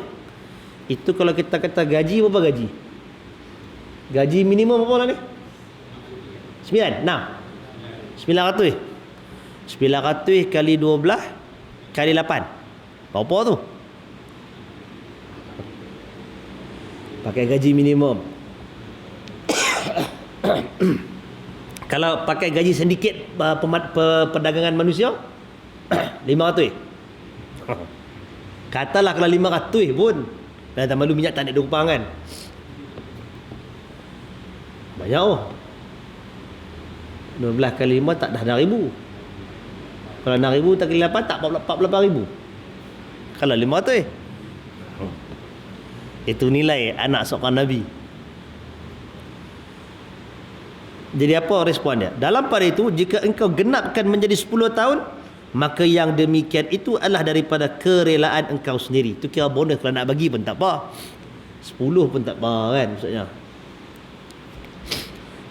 Itu kalau kita kata gaji, berapa gaji? Gaji minimum berapa lah ni? 9, 6. 900. 900 kali 12 kali 8. Berapa tu? Pakai gaji minimum. Kalau pakai gaji sedikit perdagangan manusia 500. Katalah kalau 500 pun dah tambah minyak tak ada rumpang kan. Banyak 12 kali 5 tak dah 6,000. Kalau 6,000 tak kali 8 tak 48,000. Kalau 500 itu nilai anak seorang Nabi. Jadi apa respon dia? Dalam pada itu, jika engkau genapkan menjadi 10 tahun, maka yang demikian itu adalah daripada kerelaan engkau sendiri. Itu kira bonus, kalau nak bagi pun tak apa. 10 pun tak apa kan maksudnya.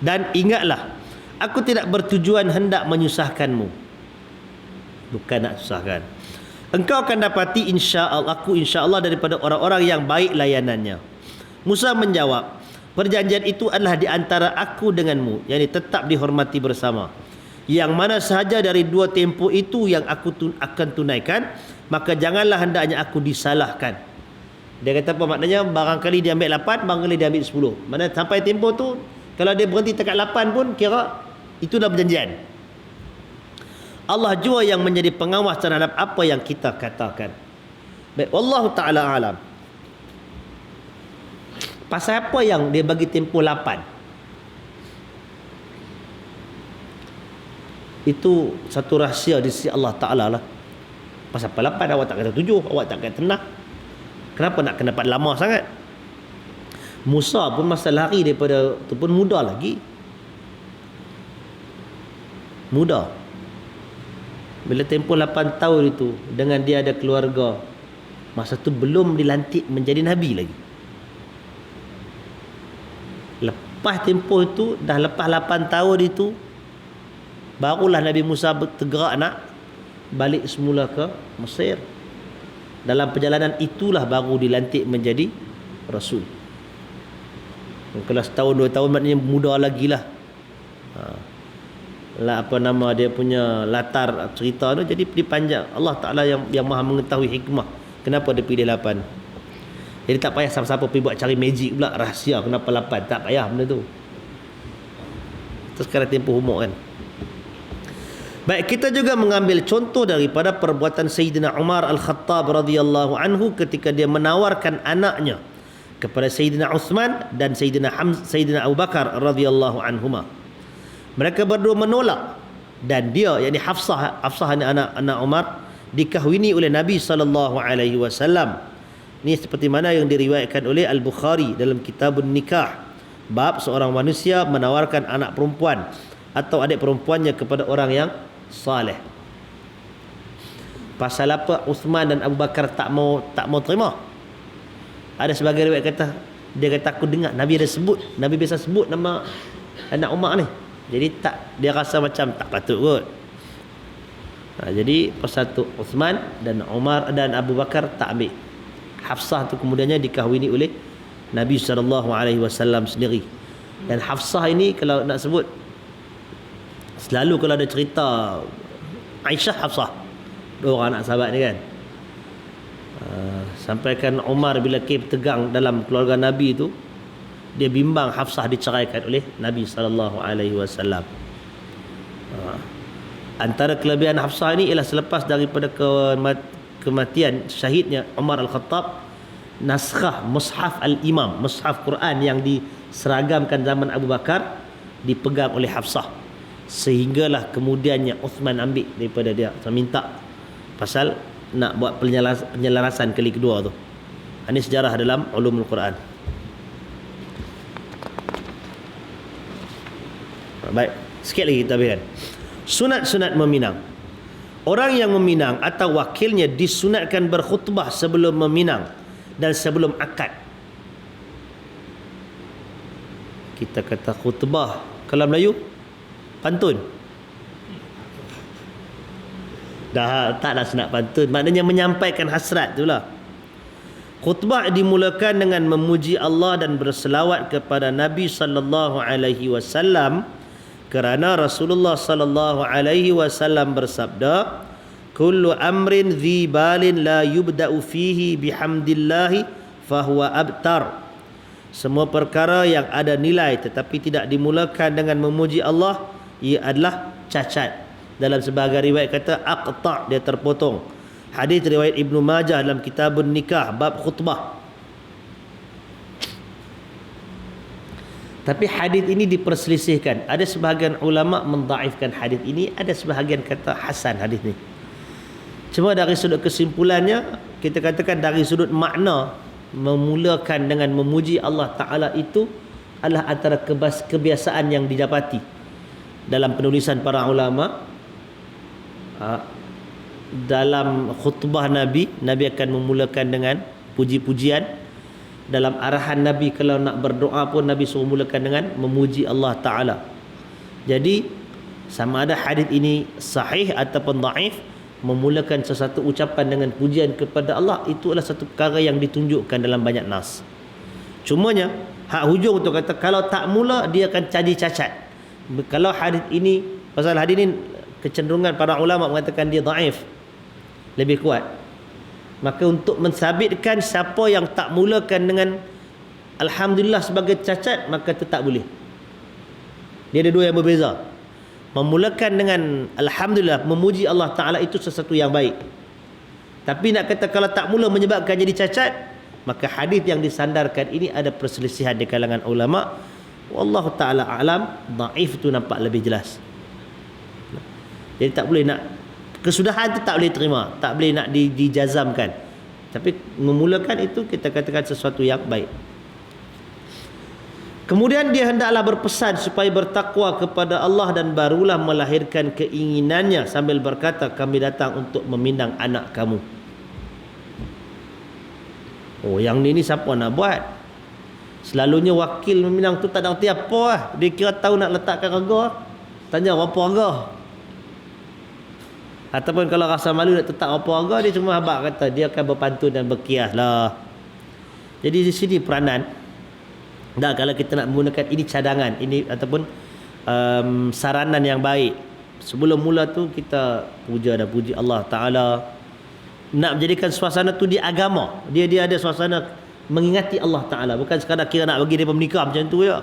Dan ingatlah, aku tidak bertujuan hendak menyusahkanmu. Bukan nak susahkan. Engkau akan dapati insya-Allah daripada orang-orang yang baik layanannya. Musa menjawab, perjanjian itu adalah di antara aku denganmu, yakni tetap dihormati bersama. Yang mana sahaja dari dua tempoh itu yang aku akan tunaikan, maka janganlah hendaknya aku disalahkan. Dia kata apa maknanya? Barangkali dia ambil 8, barangkali dia ambil 10. Mana sampai tempoh tu, kalau dia berhenti dekat 8 pun kira itu dah perjanjian. Allah jua yang menjadi pengawas terhadap apa yang kita katakan. Baik, wallahu taala alam. Pasal apa yang dia bagi tempoh 8? Itu satu rahsia di sisi Allah Taala lah. Pasal apa 8? Awak tak kata 7, awak tak kata tenang. Kenapa nak kena dapat lama sangat? Musa pun masa lari daripada tu pun muda lagi. Muda. Bila tempoh 8 tahun itu, dengan dia ada keluarga, masa tu belum dilantik menjadi Nabi lagi. Lepas tempoh itu, dah lepas 8 tahun itu, barulah Nabi Musa tergerak nak balik semula ke Mesir. Dalam perjalanan itulah baru dilantik menjadi Rasul. Kalau setahun 2 tahun maknanya muda lagi lah. Apa nama dia punya latar cerita tu jadi dipanjang. Allah Ta'ala yang maha mengetahui hikmah kenapa dia pilih 8. Jadi tak payah siapa-siapa pergi buat cari magic pula rahsia kenapa 8. Tak payah benda tu. Terus sekarang tempoh umur kan. Baik, kita juga mengambil contoh daripada perbuatan Sayyidina Umar Al-Khattab radhiyallahu anhu ketika dia menawarkan anaknya kepada Sayyidina Uthman dan Sayyidina Abu Bakar radhiyallahu anhuma. Mereka berdua menolak dan dia, yakni Hafsah ni anak Umar, dikahwini oleh Nabi sallallahu alaihi wasallam. Ini seperti mana yang diriwayatkan oleh Al-Bukhari dalam Kitabun Nikah, bab seorang manusia menawarkan anak perempuan atau adik perempuannya kepada orang yang saleh. Pasal apa Uthman dan Abu Bakar tak mau terima? Ada sebagai riwayat kata, dia kata aku dengar Nabi biasa sebut nama anak Umar ni. Jadi dia rasa macam tak patut kot. Jadi pasal tu Uthman dan Umar dan Abu Bakar tak ambil. Hafsah tu kemudiannya dikahwini oleh Nabi SAW sendiri. Dan Hafsah ini kalau nak sebut, selalu kalau ada cerita Aisyah Hafsah, dua orang anak sahabat ni kan, sampaikan Umar bila kes tegang dalam keluarga Nabi tu, dia bimbang Hafsah diceraikan oleh Nabi SAW. Antara kelebihan Hafsah ini ialah selepas daripada kematian syahidnya Umar Al-Khattab, naskah Mushaf Al-Imam, Mushaf Quran yang diseragamkan zaman Abu Bakar dipegang oleh Hafsah, sehinggalah kemudiannya Uthman ambil daripada dia, minta pasal nak buat penyelarasan kali kedua tu. Ini sejarah dalam ulumul Quran. Baik, sikit lagi kita habiskan. Sunat-sunat meminang. Orang yang meminang atau wakilnya disunatkan berkhutbah sebelum meminang dan sebelum akad. Kita kata khutbah, kalau Melayu pantun. Dah taklah senang pantun, maknanya menyampaikan hasrat itulah. Khutbah dimulakan dengan memuji Allah dan berselawat kepada Nabi sallallahu alaihi wasallam kerana Rasulullah sallallahu alaihi wasallam bersabda, kullu amrin dhi balin la yubda'u fihi bihamdillahi fahuwa abtar. Semua perkara yang ada nilai tetapi tidak dimulakan dengan memuji Allah, ia adalah cacat. Dalam sebahagian riwayat kata aqta', dia terpotong. Hadis riwayat Ibnu Majah dalam Kitabun Nikah bab khutbah. Tapi hadis ini diperselisihkan. Ada sebahagian ulama mendhaifkan hadis ini, ada sebahagian kata hasan hadis ini. Cuma dari sudut kesimpulannya, kita katakan dari sudut makna, memulakan dengan memuji Allah Ta'ala itu adalah antara kebiasaan yang didapati dalam penulisan para ulama. Dalam khutbah Nabi akan memulakan dengan puji-pujian. Dalam arahan Nabi kalau nak berdoa pun Nabi suruh mulakan dengan memuji Allah Ta'ala. Jadi sama ada hadis ini sahih ataupun dhaif, memulakan sesuatu ucapan dengan pujian kepada Allah itu adalah satu perkara yang ditunjukkan dalam banyak nas. Cumanya hak hujung tu kata kalau tak mula dia akan jadi cacat. Kalau hadis ini, pasal hadis ini kecenderungan para ulama mengatakan dia dhaif, lebih kuat. Maka untuk mensabitkan siapa yang tak mulakan dengan alhamdulillah sebagai cacat, maka tetap boleh. Dia ada dua yang berbeza. Memulakan dengan alhamdulillah, memuji Allah Ta'ala itu sesuatu yang baik. Tapi nak kata kalau tak mula menyebabkan jadi cacat, maka hadis yang disandarkan ini ada perselisihan di kalangan ulama. Wallahu Ta'ala a'lam, dhaif tu nampak lebih jelas. Jadi tak boleh nak, kesudahan tu tak boleh terima, tak boleh nak dijazamkan. Tapi memulakan itu kita katakan sesuatu yang baik. Kemudian dia hendaklah berpesan supaya bertakwa kepada Allah dan barulah melahirkan keinginannya sambil berkata, kami datang untuk meminang anak kamu. Oh, yang ni siapa nak buat? Selalunya wakil meminang tu tak ada arti apa lah. Dia kira tahu nak letakkan harga, tanya berapa harga. Ataupun kalau rasa malu nak tetap apa harga, dia cuma habaq kata dia akan berpantun dan berkias lah. Jadi di sini peranan. Dan kalau kita nak menggunakan ini cadangan, ini ataupun saranan yang baik. Sebelum mula tu kita puja dan puji Allah Ta'ala. Nak menjadikan suasana tu di agama. Dia ada suasana mengingati Allah Ta'ala. Bukan sekadar kira nak bagi dia menikah macam tu ya.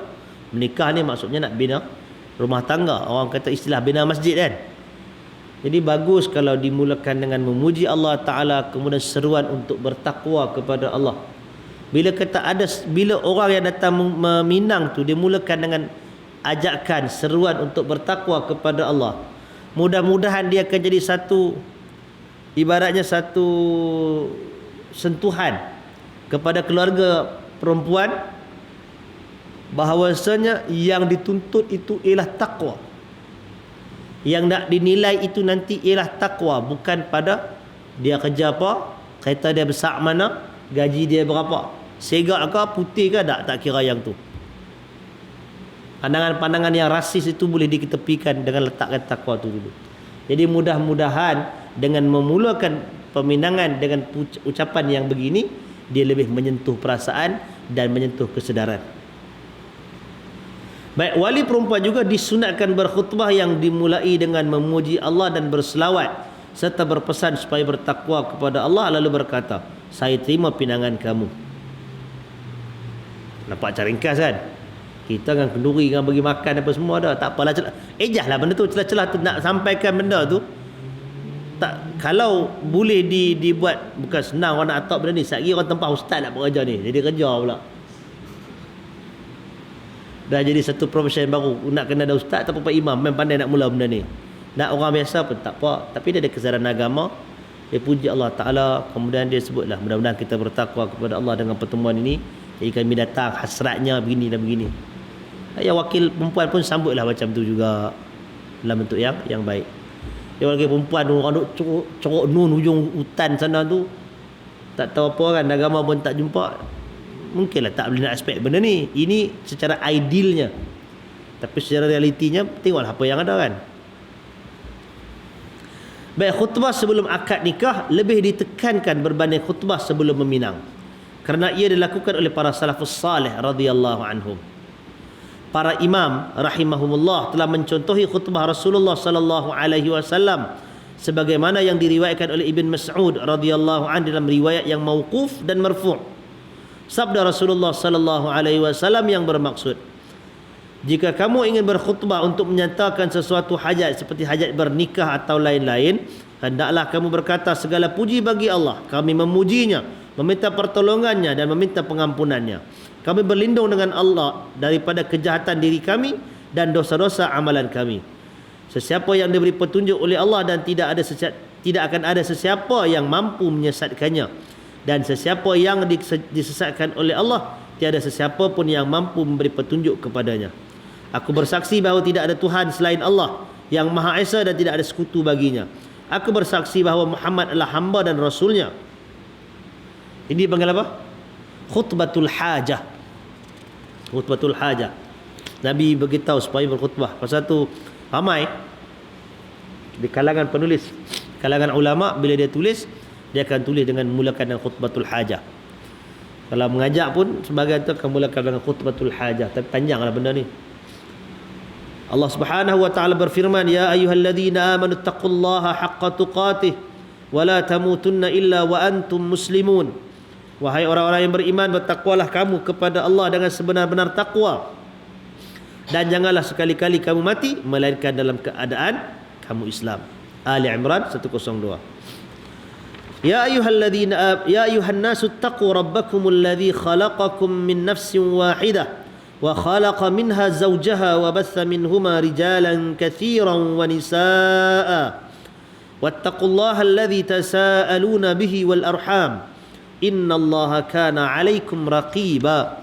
Menikah ni maksudnya nak bina rumah tangga. Orang kata istilah bina masjid kan. Jadi bagus kalau dimulakan dengan memuji Allah Ta'ala, kemudian seruan untuk bertakwa kepada Allah. Bila orang yang datang meminang tu, dia mulakan dengan ajakan, seruan untuk bertakwa kepada Allah. Mudah-mudahan dia akan jadi satu, ibaratnya satu sentuhan kepada keluarga perempuan, bahawasanya yang dituntut itu ialah takwa. Yang nak dinilai itu nanti ialah takwa, bukan pada dia kerja apa, kereta dia besar mana, gaji dia berapa, segak ke putih ke, tak kira yang tu. Pandangan-pandangan yang rasis itu boleh diketepikan dengan letakkan takwa tu dulu. Jadi mudah-mudahan dengan memulakan peminangan dengan ucapan yang begini, dia lebih menyentuh perasaan dan menyentuh kesedaran. Baik, wali perempuan juga disunatkan berkhutbah yang dimulai dengan memuji Allah dan berselawat serta berpesan supaya bertakwa kepada Allah, lalu berkata, saya terima pinangan kamu. Nampak cara ringkas kan? Kita dengan kenduri, dengan bagi makan apa semua dah, tak apalah, ejahlah benda tu, celah-celah tu nak sampaikan benda tu. Tak, kalau boleh dibuat, bukan senang orang nak atok benda ni. Sekali orang tempah ustaz nak buat kerja ni, jadi kerja pula. Dah jadi satu profesi baru. Nak kena ada ustaz atau pak imam, memang pandai nak mula benda ni. Nak orang biasa pun tak apa, tapi dia ada kesedaran agama. Dia puji Allah Ta'ala, kemudian dia sebutlah, mudah-mudahan kita bertakwa kepada Allah dengan pertemuan ini. Jadi kami datang hasratnya begini dan begini. Yang wakil perempuan pun sambutlah macam tu juga, dalam bentuk yang baik. Dia wakil perempuan tu, orang duk corok nun hujung hutan sana tu, Tak tahu apa kan, agama pun tak jumpa. Mungkinlah tak boleh nak expect benda ni. Ini secara idealnya. Tapi secara realitinya, tengoklah apa yang ada kan. Baik, khutbah sebelum akad nikah lebih ditekankan berbanding khutbah sebelum meminang. Kerana ia dilakukan oleh para salafus salih radhiyallahu anhum. Para imam rahimahumullah telah mencontohi khutbah Rasulullah sallallahu alaihi wasallam sebagaimana yang diriwayatkan oleh Ibn Mas'ud radhiyallahu anhu dalam riwayat yang mauquf dan marfu'. Sabda Rasulullah sallallahu alaihi wasallam yang bermaksud, jika kamu ingin berkhutbah untuk menyatakan sesuatu hajat seperti hajat bernikah atau lain-lain, hendaklah kamu berkata segala puji bagi Allah, kami memujinya, meminta pertolongannya dan meminta pengampunannya. Kami berlindung dengan Allah daripada kejahatan diri kami dan dosa-dosa amalan kami. Sesiapa yang diberi petunjuk oleh Allah dan tidak akan ada sesiapa yang mampu menyesatkannya. Dan sesiapa yang disesatkan oleh Allah, tiada sesiapa pun yang mampu memberi petunjuk kepadanya. Aku bersaksi bahawa tidak ada Tuhan selain Allah yang Maha Esa dan tidak ada sekutu baginya. Aku bersaksi bahawa Muhammad adalah hamba dan rasulnya. Ini dipanggil apa? Khutbatul hajah. Khutbatul hajah. Nabi beritahu supaya berkhutbah. Pasal tu ramai di kalangan penulis, kalangan ulama, bila dia tulis, dia akan tulis dengan memulakan dengan khutbatul hajah. Kalau mengajak pun sebagai itu akan mulakan dengan khutbatul hajah. Tapi panjanglah benda ni. Allah Subhanahu wa taala berfirman, ya ayyuhalladzina amanu taqullaha haqqa tuqatih wa la tamutunna illa wa antum muslimun. Wahai orang-orang yang beriman, bertakwalah kamu kepada Allah dengan sebenar-benar takwa, dan janganlah sekali-kali kamu mati melainkan dalam keadaan kamu Islam. Ali Imran 102. Ya ayuhan nasu taqu rabbakumul ladzi khalaqakum min nafsin wahidah wa khalaqa minha zawjaha wa batha minhuma rijalan katsiran wa nisaa wattaqullaha alladzi tasaaluna bihi wal arham innallaha kana 'alaikum raqiba.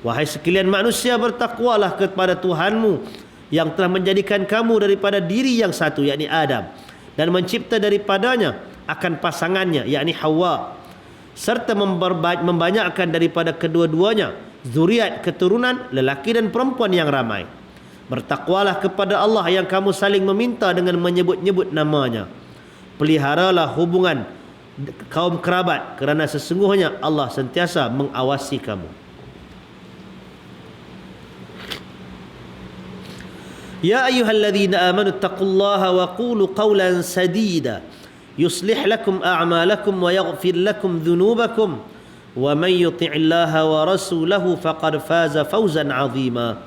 Wahai sekalian manusia, bertakwalah kepada Tuhanmu yang telah menjadikan kamu daripada diri yang satu, yakni Adam, dan mencipta daripadanya akan pasangannya, yakni Hawa, serta membanyakkan daripada kedua-duanya zuriat keturunan lelaki dan perempuan yang ramai. Bertakwalah kepada Allah yang kamu saling meminta dengan menyebut-nyebut namanya. Peliharalah hubungan kaum kerabat, kerana sesungguhnya Allah sentiasa mengawasi kamu. Ya ayyuhalladzina amanu taqullaha wa qulu qawlan sadida yuslih lakum a'malakum wa yaghfir lakum dhunubakum wa man yuti'illaha wa rasulahu faqad faza fawzan 'azima.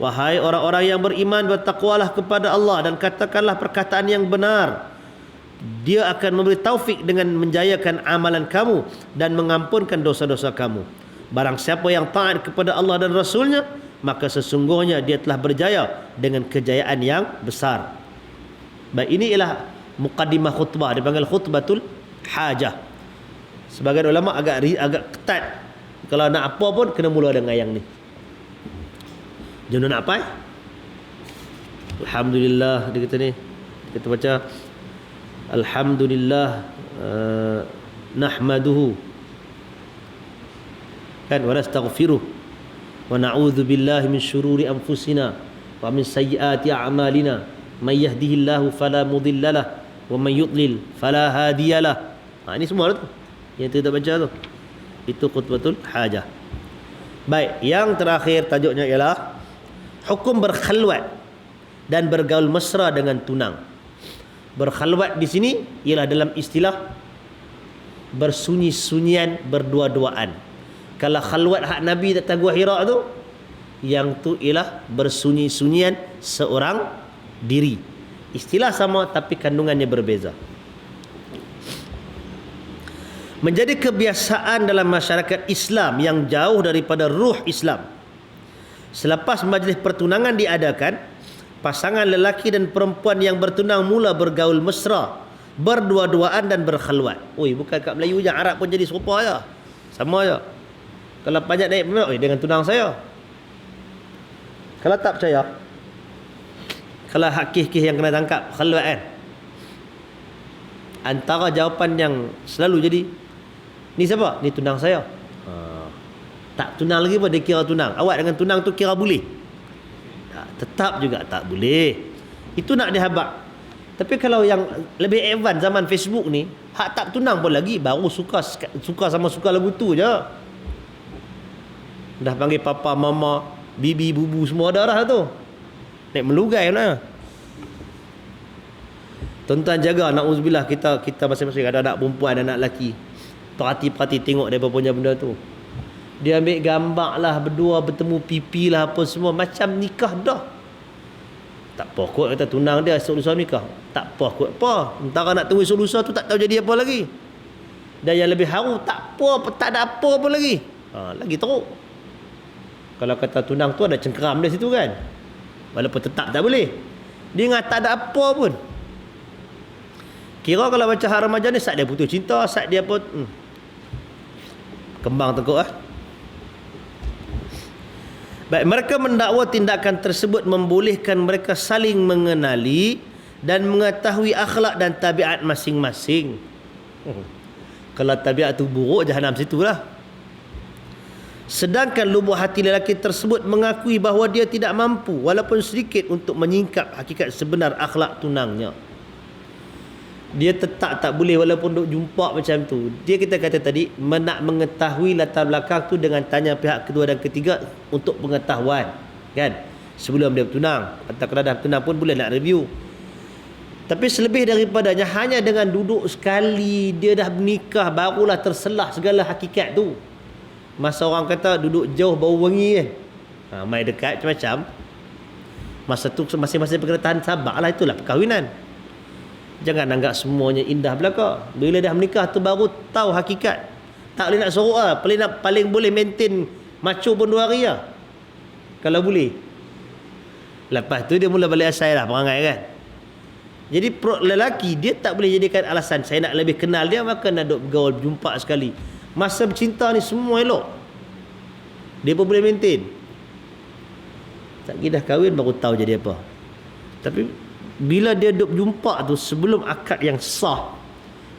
Wahai orang-orang yang beriman, bertakwalah kepada Allah dan katakanlah perkataan yang benar. Dia akan memberi taufik dengan menjayakan amalan kamu dan mengampunkan dosa-dosa kamu. Barang siapa yang taat kepada Allah dan Rasulnya, maka sesungguhnya dia telah berjaya dengan kejayaan yang besar. Baik, ini ialah muqaddimah khutbah, dipanggil khutbatul hajah. Sebagian ulama agak ketat, kalau nak apa pun kena mula dengan yang ni. Jangan nak apa? Alhamdulillah, dia kata ni. Kita baca Alhamdulillah nahmaduhu kan wa nastaghfiruh wa na'udzu billahi min syururi anfusina wa min sayyiati a'malina may yahdihillahu fala mudhillalah wa may yudlil fala hadiyalah. Ini semua tu yang kita baca tu. Itu khutbatul hajah. Baik, yang terakhir tajuknya ialah hukum berkhalwat dan bergaul mesra dengan tunang. Berkhalwat di sini ialah dalam istilah bersunyi-sunyian, berdua-duaan. Kalau khalwat hak Nabi datang Gua Hira tu, yang tu ialah bersunyi-sunyian seorang diri. Istilah sama tapi kandungannya berbeza. Menjadi kebiasaan dalam masyarakat Islam yang jauh daripada ruh Islam. Selepas majlis pertunangan diadakan, pasangan lelaki dan perempuan yang bertunang mula bergaul mesra, berdua-duaan dan berkhalwat. Oi, bukan kat Melayu je, Arab pun jadi serupa je. Sama je. Kalau banyak naik oi dengan tunang saya. Kalau tak percaya, kalau hakih-hakih yang kena tangkap khalwat kan, antara jawapan yang selalu jadi, Ni siapa? Ni tunang saya. Tak tunang lagi pun dia kira tunang. Awak dengan tunang tu kira boleh? Tetap juga tak boleh. Itu nak dihabak. Tapi kalau yang lebih advance zaman Facebook ni, hak tak tunang pun lagi baru suka sama suka lagu tu je. Dah panggil papa, mama, bibi, bubu semua dah tu. Nek melugai mana. Tuan-tuan jaga, na'udzubillah, kita masing-masing ada anak perempuan, ada anak lelaki. Perhati-perhati tengok dia punya benda tu. Dia ambil gambar lah berdua bertemu pipi lah apa semua, macam nikah dah. Tak apa kot kata tunang dia esok lusa nikah. Tak apa kot apa. Entara nak tunggu esok lusa tu tak tahu jadi apa lagi. Dan yang lebih haru, tak ada apa pun lagi. Lagi teruk. Kalau kata tunang tu ada cengkeram dia situ kan. Walaupun tetap tak boleh. Dia ingat tak ada apa pun. Kira kalau baca hak remaja ni, saat dia putus cinta, saat dia pun kembang tekuk Baik, mereka mendakwa tindakan tersebut membolehkan mereka saling mengenali dan mengetahui akhlak dan tabiat masing-masing. Kalau tabiat tu buruk, jahanam situlah. Sedangkan lubuk hati lelaki tersebut mengakui bahawa dia tidak mampu walaupun sedikit untuk menyingkap hakikat sebenar akhlak tunangnya. Dia tetap tak boleh walaupun duk jumpa macam tu. Dia kita kata tadi, nak mengetahui latar belakang tu dengan tanya pihak kedua dan ketiga untuk pengetahuan, kan? Sebelum dia bertunang. Atau kalau dah bertunang pun boleh nak review. Tapi selebih daripadanya, hanya dengan duduk sekali dia dah menikah, barulah terselah segala hakikat tu. Masa orang kata duduk jauh bau wangi kan, mai dekat macam-macam. Masa tu masing-masing perkara tahan sabarlah, itulah perkahwinan. Jangan anggap semuanya indah belaka. Bila dah menikah tu baru tahu hakikat. Tak boleh nak sorok lah. Paling boleh maintain macho pun 2 hari lah, kalau boleh. Lepas tu dia mula balik asal lah perangai kan. Jadi lelaki dia tak boleh jadikan alasan saya nak lebih kenal dia maka nak duk bergaul berjumpa sekali. Masa bercinta ni semua elok, dia pun boleh maintain. Tak kira dah kahwin baru tahu jadi apa. Tapi bila dia duk jumpa tu sebelum akad yang sah,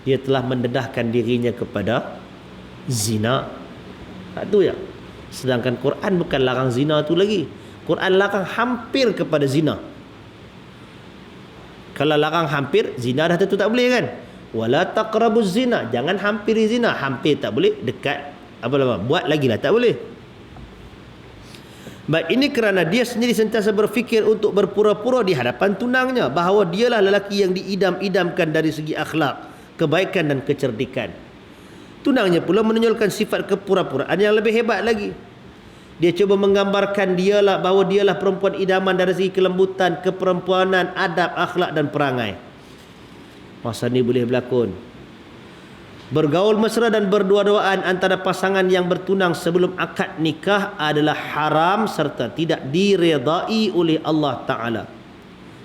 dia telah mendedahkan dirinya kepada zina. Tak tu ya. Sedangkan Quran bukan larang zina tu lagi. Quran larang hampir kepada zina. Kalau larang hampir, zina dah tentu tak boleh kan. Wala taqrabuz zina, jangan hampiri zina. Hampir tak boleh, dekat apa nama, buat lagi lah tak boleh. Baik, ini kerana dia sendiri sentiasa berfikir untuk berpura-pura di hadapan tunangnya bahawa dialah lelaki yang diidam-idamkan dari segi akhlak, kebaikan dan kecerdikan. Tunangnya pula menunjukkan sifat kepura-puraan yang lebih hebat lagi. Dia cuba menggambarkan bahawa dialah perempuan idaman dari segi kelembutan, keperempuanan, adab, akhlak dan perangai. Masa ni boleh berlakon. Bergaul mesra dan berdua-duaan antara pasangan yang bertunang sebelum akad nikah adalah haram serta tidak diredai oleh Allah Ta'ala.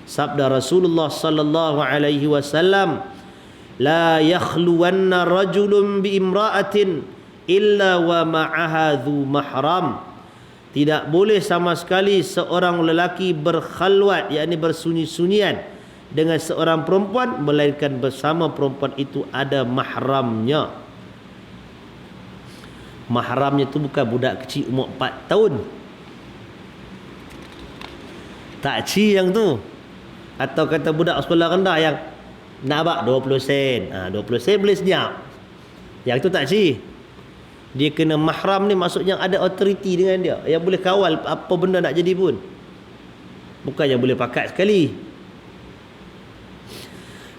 Sabda Rasulullah sallallahu alaihi wasallam, la yakhluwanna rajulun bi imra'atin illa wa ma'aha dhu mahram. Tidak boleh sama sekali seorang lelaki berkhalwat, yakni bersunyi-sunyian dengan seorang perempuan melainkan bersama perempuan itu ada mahramnya. Mahramnya itu bukan budak kecil umur 4 tahun. Takci yang tu. Atau kata budak sekolah rendah yang nak abak 20 sen. 20 sen boleh senyap. Yang tu takci. Dia kena mahram ni maksudnya ada authority dengan dia, yang boleh kawal apa benda nak jadi pun. Bukan yang boleh pakat sekali.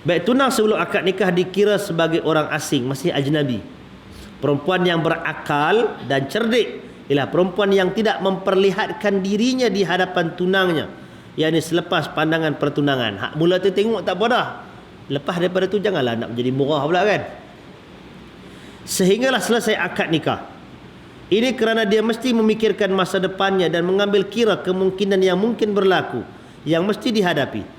Baik, tunang sebelum akad nikah dikira sebagai orang asing, masih ajnabi. Perempuan yang berakal dan cerdik ialah perempuan yang tidak memperlihatkan dirinya di hadapan tunangnya, yakni selepas pandangan pertunangan. Hak mula tu tengok tak apa dah. Lepas daripada tu janganlah nak menjadi murah pula kan. Sehinggalah selesai akad nikah. Ini kerana dia mesti memikirkan masa depannya dan mengambil kira kemungkinan yang mungkin berlaku, yang mesti dihadapi.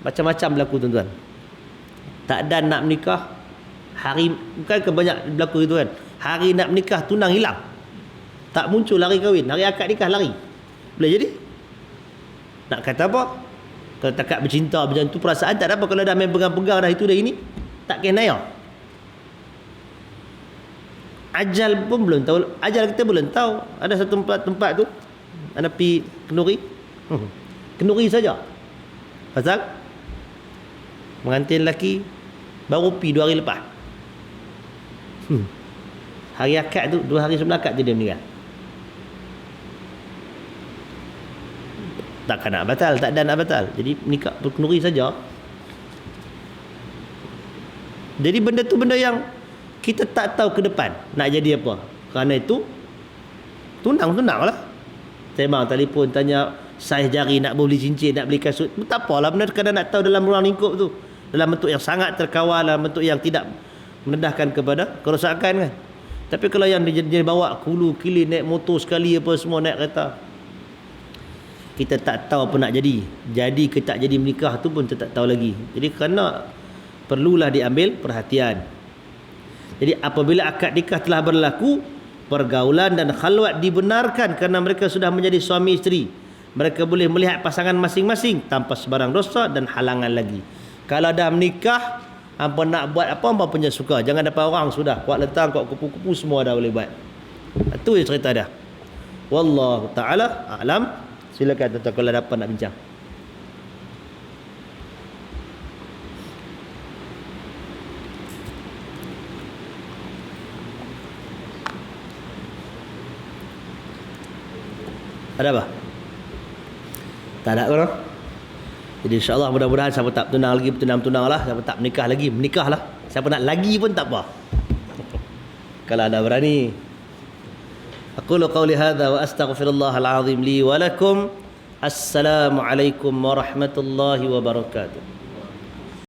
Macam-macam berlaku tuan-tuan. Tak ada nak menikah, hari bukan kebanyak berlaku itu kan. Hari nak menikah tunang hilang. Tak muncul hari kahwin, hari akad nikah lari. Boleh jadi? Nak kata apa? Kalau takat bercinta macam tu perasaan tak ada apa. Kalau dah main pegang-pegang dah itu dah ini, tak kena ya. Ajal pun belum tahu. Ajal kita belum tahu. Ada satu tempat tu anda pergi kenduri. Kenduri saja. Pasal mengantin lelaki baru pergi 2 hari lepas. Hari akad tu 2 hari sebelum akad tu dia meninggal. Takkan nak batal, tak ada nak batal. Jadi nikah kenduri saja. Jadi benda tu benda yang kita tak tahu ke depan nak jadi apa. Kerana itu tunang lah. Sembang telefon tanya saiz jari, nak beli cincin, nak beli kasut. Tak apalah, benda kadang nak tahu dalam ruang lingkup tu. Dalam bentuk yang sangat terkawal, dalam bentuk yang tidak mendedahkan kepada kerosakan kan. Tapi kalau yang dia bawa kulu kili naik motor sekali apa semua, naik kereta, kita tak tahu apa nak jadi. Jadi ke tak jadi menikah tu pun kita tak tahu lagi. Jadi kerana perlulah diambil perhatian. Jadi apabila akad nikah telah berlaku, pergaulan dan khalwat dibenarkan kerana mereka sudah menjadi suami isteri. Mereka boleh melihat pasangan masing-masing tanpa sebarang dosa dan halangan lagi. Kalau dah menikah, hampa nak buat apa punya suka. Jangan dapat orang sudah kuat letang, kuat kupu-kupu semua dah boleh buat. Itu je cerita dah. Wallahu taala a'lam. Silakan tuan-tuan kalau dapat nak bincang. Ada apa? Tak ada kan? Jadi insyaAllah mudah-mudahan siapa tak tunang lagi, tunang lah. Siapa tak menikah lagi, menikahlah. Siapa nak lagi pun tak apa. Kalau ada berani. Aqulu qawli hadha wa astaghfirullahal azim li wa lakum. Assalamualaikum warahmatullahi wabarakatuh.